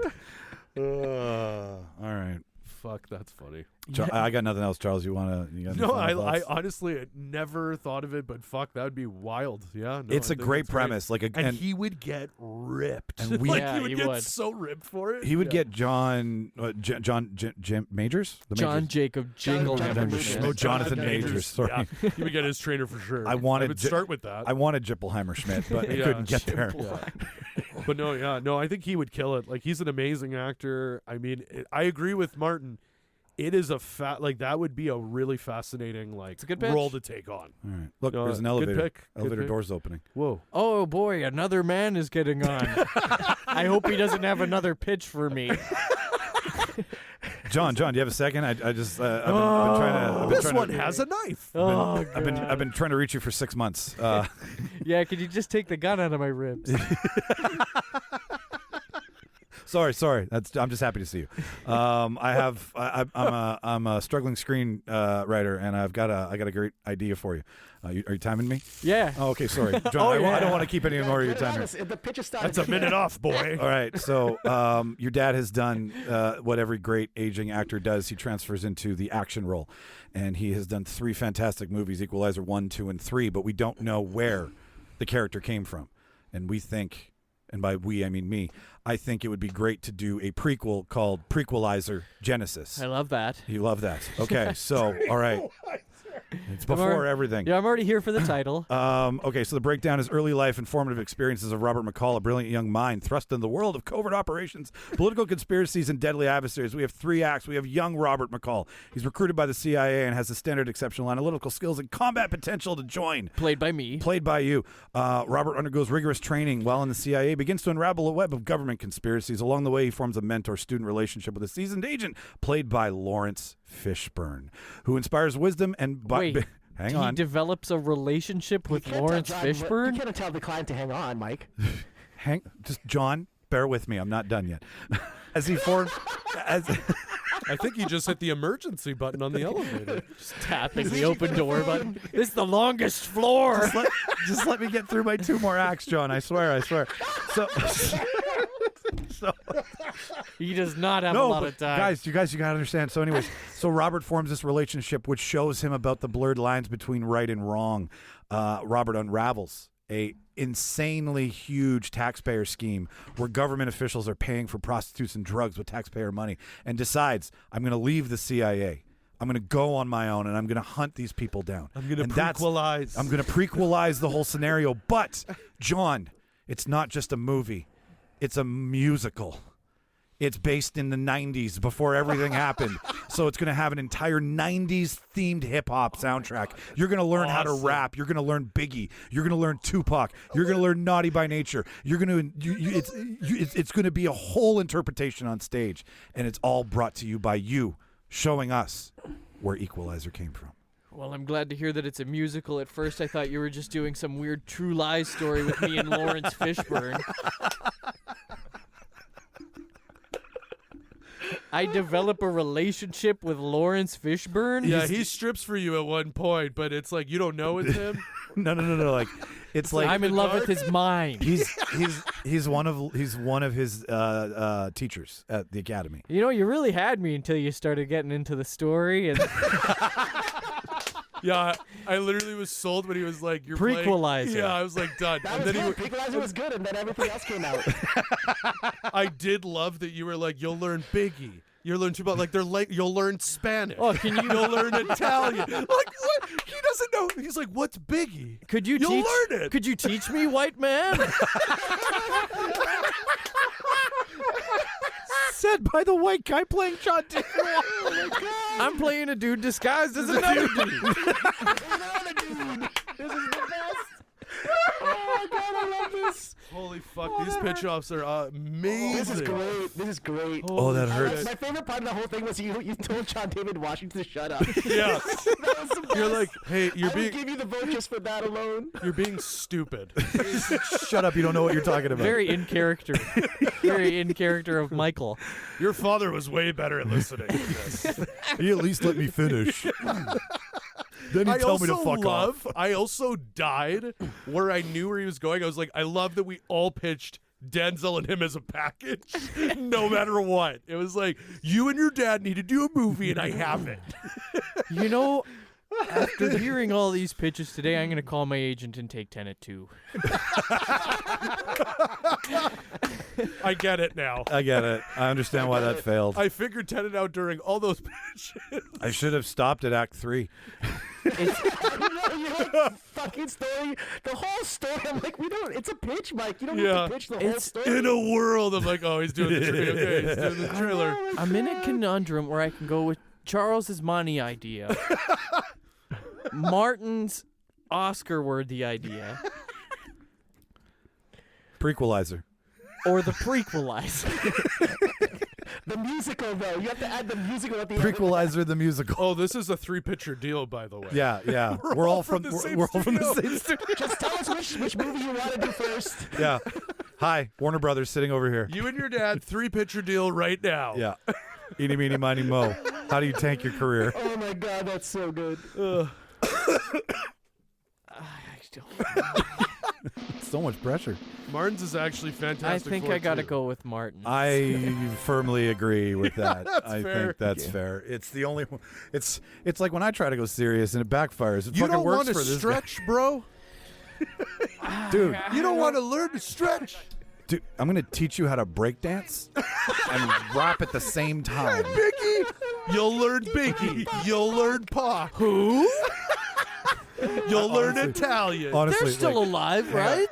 All right. Fuck, that's funny. I got nothing else, Charles. You got any No, final I thoughts? honestly had never thought of it, but fuck, that would be wild. Yeah, no, It's I a think great it's premise. Like and he would get ripped. And we- like, Yeah, he would he get would. so ripped for it. he would Yeah. get John Majors. The John Majors. Jacob Jingle. Jonathan Hammer. Majors. Oh, Jonathan Majors. Sorry. Yeah, he would get his trainer for sure. I wanted would J- start with that. I wanted Jippelheimer Schmidt, but I Yeah, couldn't get there. Yeah. But no, yeah, no, I think he would kill it. Like, he's an amazing actor. I mean, I agree with Martin. It is that would be a really fascinating a good pitch. role to take on. All right. Look, No, there's an good elevator. pick. Good Elevator pick. doors opening. Whoa. Oh boy, another man is getting on. I hope he doesn't have another pitch for me. John, do you have a second? I just I've been trying to. I've been This trying one to, has a knife. Oh, I've been trying to reach you for 6 months. Yeah, could you just take the gun out of my ribs? Sorry. I'm just happy to see you. I'm a struggling screen writer, and I got a great idea for you. Are you timing me? Yeah. Oh, okay. Sorry, John. I don't want to keep any more of your time here. The pitch is started. That's a minute off, boy. All right. So your dad has done what every great aging actor does. He transfers into the action role, and he has done 3 fantastic movies: Equalizer 1, 2, and 3. But we don't know where the character came from, and we think. And by we, I mean me. I think it would be great to do a prequel called Prequelizer Genesis. I love that. You love that. Okay, so, all right. It's before everything. Yeah, I'm already here for the title. Okay, so the breakdown is early life and formative experiences of Robert McCall, a brilliant young mind thrust into the world of covert operations, political conspiracies, and deadly adversaries. We have 3 acts. We have young Robert McCall. He's recruited by the CIA and has the standard exceptional analytical skills and combat potential to join. Played by me. Played by you. Robert undergoes rigorous training while in the CIA, begins to unravel a web of government conspiracies. Along the way, he forms a mentor-student relationship with a seasoned agent, played by Lawrence Fishburne, who inspires wisdom and... Wait, hang he on. develops a relationship with Lawrence Fishburne? You can't tell the client to hang on, Mike. John, bear with me. I'm not done yet. As he forms... I think he just hit the emergency button on the elevator. Just tapping the open door button. This is the longest floor. Just let me get through my 2 more acts, John. I swear. So... He does not have a lot of time. Guys, you gotta understand. So, anyways, Robert forms this relationship which shows him about the blurred lines between right and wrong. Robert unravels a insanely huge taxpayer scheme where government officials are paying for prostitutes and drugs with taxpayer money, and decides, I'm going to leave the CIA. I'm going to go on my own, and I'm going to hunt these people down. I'm going to prequelize the whole scenario. But, John, it's not just a movie. It's a musical. It's based in the 90s before everything happened. So it's going to have an entire 90s themed hip hop soundtrack. You're going to learn how to rap. You're going to learn Biggie. You're going to learn Tupac. You're going to learn Naughty by Nature. You're going to it's going to be a whole interpretation on stage, and it's all brought to you by you showing us where Equalizer came from. Well, I'm glad to hear that it's a musical. At first, I thought you were just doing some weird True Lies story with me and Lawrence Fishburne. I develop a relationship with Lawrence Fishburne? Yeah, he strips for you at one point, but it's like you don't know it's him. No. Like it's like I'm in love with his mind. He's one of his teachers at the academy. You know, you really had me until you started getting into the story and Yeah, I literally was sold when he was like, "You're Prequelizer." playing. Yeah, I was like, done. That And was then good. Prequelizer was good, and then everything else came out. I did love that you were like, "You'll learn Biggie. You'll learn Tupac. You'll learn Spanish. Oh, can you? You'll learn Italian. Like what? He doesn't know. He's like, what's Biggie? Could you You'll teach? learn it. Could you teach me, white man? Said by the white guy playing John David. I'm playing a dude disguised as another dude. Another dude. This is the best. Oh my god, I love this. Holy fuck, these pitch offs are amazing. This is great. This is great. Oh, that hurts. My favorite part of the whole thing was you told John David Washington to shut up. Yeah. That was the best. You're like, hey, I would give you the vote just for that alone. you're being stupid. Shut up! You don't know what you're talking about. Very in character. Very in character of Michael. Your father was way better at listening than this. He at least let me finish. Then he told me to fuck off. I also died where I knew where he was going. I was like, I love that we all pitched Denzel and him as a package, no matter what. It was like, you and your dad need to do a movie, and I have it. You know, after hearing all these pitches today, I'm going to call my agent and take Tenet 2. I get it now. I get it. I understand why that failed. I figured Tenet out during all those pitches. I should have stopped at Act 3. You're like, fucking story. The whole story. I'm like, we don't. It's a pitch, Mike. You don't need to pitch the whole story. In a world of like, oh, he's doing the trailer. Okay, he's doing the trailer. I'm in a conundrum where I can go with Charles's money idea, Martin's Oscar-worthy idea, Prequelizer. or the prequelizer. The musical, though. You have to add the musical at the end. Prequelizer the musical. Oh, this is a 3-pitcher deal, by the way. Yeah, yeah. We're all from the same studio. Just tell us which movie you want to do first. Yeah. Hi, Warner Brothers sitting over here. You and your dad, 3-pitcher deal right now. Yeah. Eeny, meeny, miny, mo. How do you tank your career? Oh my god, that's so good. So much pressure. Martin's is actually fantastic. I think I got to go with Martin. I firmly agree with that. I fair. think that's fair. It's the only one. It's like when I try to go serious and it backfires. It You fucking don't works want to for this stretch, bro. guy. Dude. You don't want to learn to stretch. Dude, I'm gonna teach you how to break dance and rap at the same time. Biggie. You'll learn Biggie. You'll learn Pa. Who? You'll learn Italian. Honestly, They're still like, alive, right?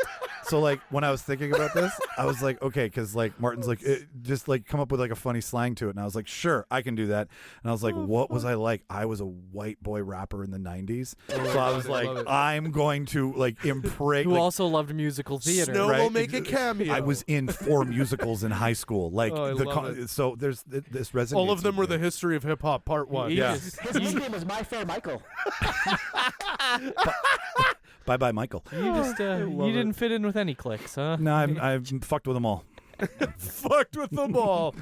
So like when I was thinking about this, I was like, okay, because like Martin's like, just like come up with like a funny slang to it, and I was like, sure, I can do that. And I was like, what was I like? I was a white boy rapper in the '90s, so I was like, I'm going to like impregnate. Who also loved musical theater. Snow right? will make a cameo. I was in 4 musicals in high school. Like Oh, I love it. so there's this resonates. All of them were with the me. history of hip hop, part 1. Yeah. His nickname was My Fair Michael. Bye bye, Michael. You just you didn't fit in with any cliques, huh? No, I've fucked with them all. Fucked with them all.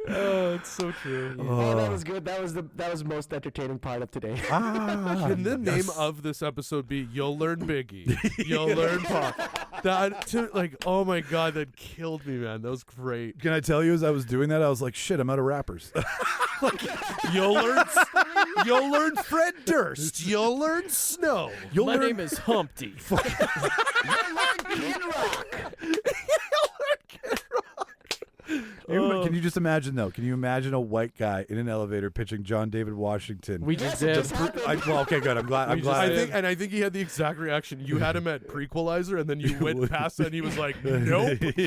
Oh, it's so true. Oh, that was good. That was the most entertaining part of today. Can the name of this episode be "You'll Learn Biggie"? You'll learn Pop. Oh my god, that killed me, man. That was great. Can I tell you, as I was doing that, I was like, shit, I'm out of rappers. You'll learn Fred Durst. You'll learn Snow. My name is Humpty. Can you just imagine, though? Can you imagine a white guy in an elevator pitching John David Washington? We just did. Well, okay, good. I'm glad. I think he had the exact reaction. You had him at Prequelizer, and then you went past it, and he was like, "Nope." He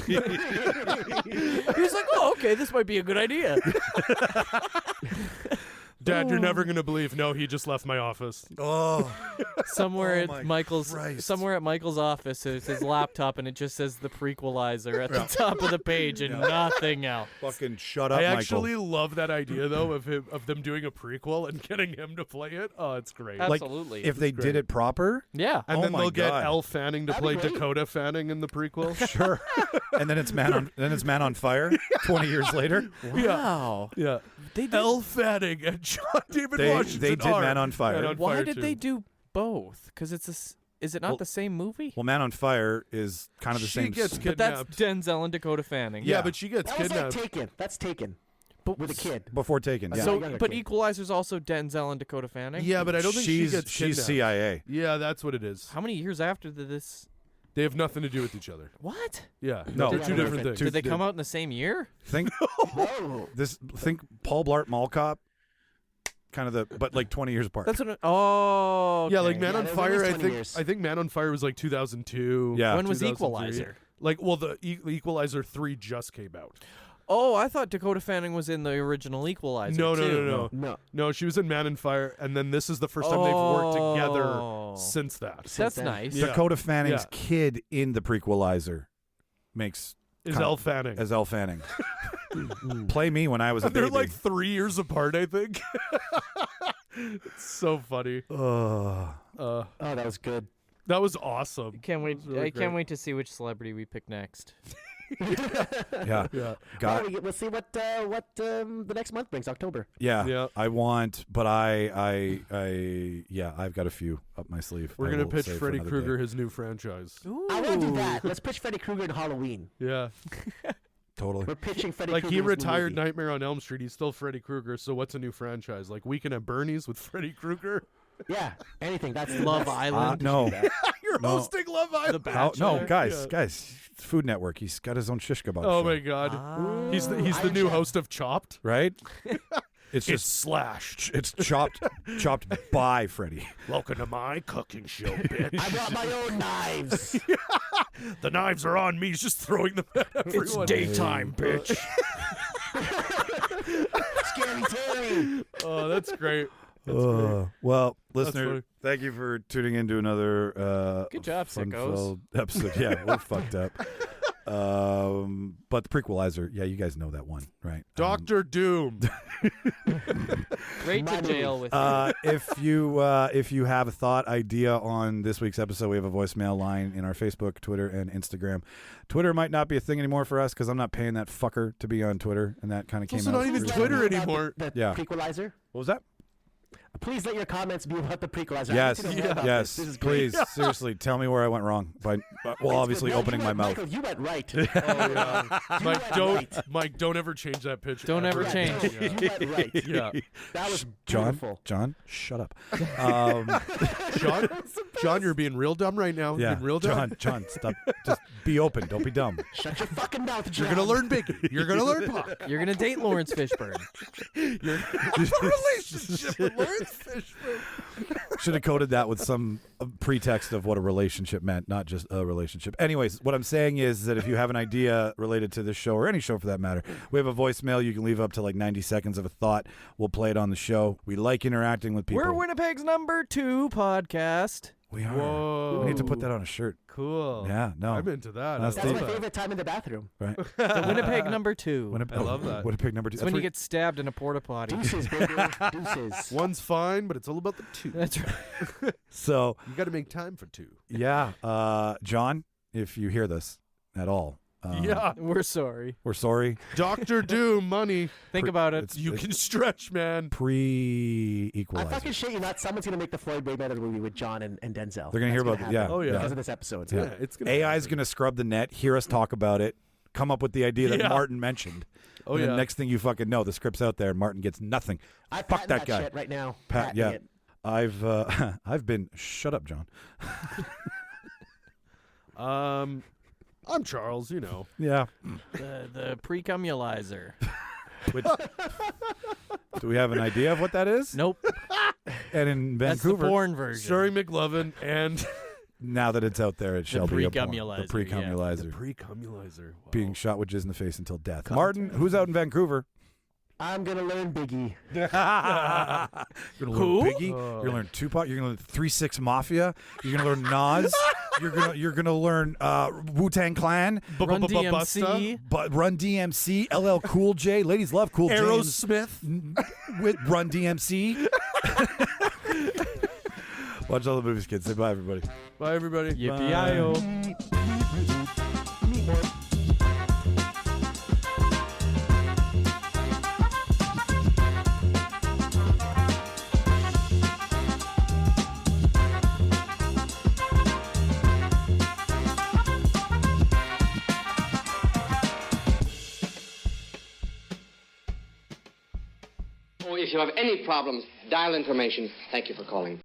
was like, "Oh, okay, this might be a good idea." Dad, you're never gonna believe. No, he just left my office. Oh, Somewhere my at Michael's Christ. office is his laptop, and it just says the prequelizer at the top of the page and nothing else. fucking shut up, I Michael. actually love that idea though of them doing a prequel and getting him to play it. Oh, it's great. Like, Absolutely. if they did it proper, Yeah. And then my they'll get God. Elle Fanning to play great. Dakota Fanning in the prequel. sure. And then it's Man on Fire 20 years later. Wow. Yeah. They did. Elle Fanning and John David They Washington. did are Man on Fire. Man on Why Fire did too. they do both? Because is it not Well, the same movie? Well, Man on Fire is kind of the She same. gets But that's kidnapped. Denzel and Dakota Fanning. Yeah, but she gets That was like kidnapped. Taken. That's Taken. But With a kid. before Taken. Yeah. So, younger but kid. Equalizer's also Denzel and Dakota Fanning. Yeah, but I don't think she gets she's kidnapped. CIA. Yeah, that's what it is. How many years after did this? They have nothing to do with each other. What? Yeah, No. they're two Yeah, different things. Did they come out in the same year? Think Whoa. Paul Blart Mall Cop kind of but like 20 years apart. That's okay. Yeah, like Man Yeah, on there's Fire. always I 20 think years. I think Man on Fire was like 2002. Yeah. When was 2003. Equalizer? Like, well, the Equalizer 3 just came out. Oh, I thought Dakota Fanning was in the original Equalizer. No. No. No, she was in Man on Fire, and then this is the first time they've worked together Oh. since that. That's then. nice. Yeah. Dakota Fanning's Yeah. kid in the prequelizer makes Is Con- Elle Fanning. as Elle Fanning. Play me when I was a They're baby. like 3 years apart, I think. It's so funny. Ugh. Oh, that was good. That was awesome. Can't wait. Really I great. can't wait to see which celebrity we pick next. Yeah. Yeah. Got We'll see what the next month brings. October. Yeah. Yeah. I want, but yeah, I've got a few up my sleeve. We're I going to will pitch save for Freddy another Krueger day. his new franchise. I want to do that. Let's pitch Freddy Krueger in Halloween. Yeah. Totally. We're pitching Freddy Like, Krueger. he as the retired movie. Nightmare on Elm Street. He's still Freddy Krueger, so what's a new franchise? Like Weekend at Bernie's with Freddy Krueger? Yeah, anything. That's Love that's- Island. No. You're No. hosting Love Island. No, guys, Yeah. guys. Food Network. He's got his own shish kebab Oh show, my God. Ah. He's the Iron new Chef. host of Chopped. right? It's It's just slashed. it's chopped by Freddy. Welcome to my cooking show, bitch. I brought my own knives. The knives are on me. He's just throwing them at everyone. daytime, bitch. Scary Terry. Oh, that's great. Well, funny. listener, thank you for tuning in to another Good job, sickos. fun-filled episode. Yeah, we're fucked up. But the prequelizer, yeah, you guys know that one, right? Doctor Doom. Straight to jail with If you have a thought, idea on this week's episode, we have a voicemail line in our Facebook, Twitter, and Instagram. Twitter might not be a thing anymore for us because I'm not paying that fucker to be on Twitter, and that kind of came also out. not even recently. Twitter About anymore. The Yeah. prequelizer. What was that? Please let your comments be about the prequelizer. Yes, I need to know about yes. This is great. Please, seriously, tell me where I went wrong. By well, obviously No, opening you my went- mouth. Michael, you went right. Oh, yeah. went Mike, don't ever change that picture. Don't ever Yeah. change. Yeah. You went right. Yeah. That was John, beautiful. John, shut up. John, you're being real dumb right now. Yeah, Being real dumb. John, stop. Just be open. Don't be dumb. Shut your fucking mouth, John. You're gonna learn big. You're gonna learn pop. You're gonna date Lawrence Fishburne. Relationship with Lawrence Fishburne. Should have coded that with some pretext of what a relationship meant, not just a relationship. Anyways, what I'm saying is that if you have an idea related to this show or any show for that matter, we have a voicemail. You can leave up to like 90 seconds of a thought. We'll play it on the show. We like interacting with people. We're Winnipeg's #2 podcast. We are. Whoa. We need to put that on a shirt. Cool. Yeah, no. I'm into that. That's I That's love my that. favorite time in the bathroom. Right? The Winnipeg #2. Winnipeg, I love that. Winnipeg #2. It's when you get stabbed in a porta potty. Deuces, baby. Deuces. One's fine, but it's all about the two. That's right. So, You got to make time for two. yeah. John, if you hear this at all, Yeah. We're sorry. we're sorry. Doctor Doom money. Think about it. It's You can stretch, man. I pre-equalizer. fucking shit you not. Someone's gonna make the Floyd Mayweather movie with John and Denzel. They're gonna hear That's about it, yeah. happen Oh, yeah. because of this episode. Yeah, it's gonna AI is happen. going to scrub the net, hear us talk about it, come up with the idea that Yeah. Martin mentioned. Oh, and yeah. the next thing you fucking know, the script's out there and Martin gets nothing. I Fuck patent that guy. shit right now. Pat, Patenting yeah. it. I've been shut up, John. I'm Charles, you know. Yeah. The pre-cumulizer. Which, do we have an idea of what that is? Nope. And in That's the Vancouver, porn version. Starring McLovin and now that it's out there, it shall be a porn. pre-cumulizer, The pre-cumulizer. pre-cumulizer. Wow. Being shot with jizz in the face until death. Martin, who's out in Vancouver? I'm gonna learn Biggie. You're gonna learn Biggie. You're gonna learn Tupac. You're gonna learn 3-6 Mafia. You're gonna learn Nas. You're gonna learn Wu-Tang Clan. Run Busta? DMC. But Run DMC, LL Cool J. Ladies love Cool J. Aerosmith. With Run DMC. Watch all the movies, kids. Say bye, everybody. Bye, everybody. Yippee-yi-yo. Oh, if you have any problems, dial information. Thank you for calling.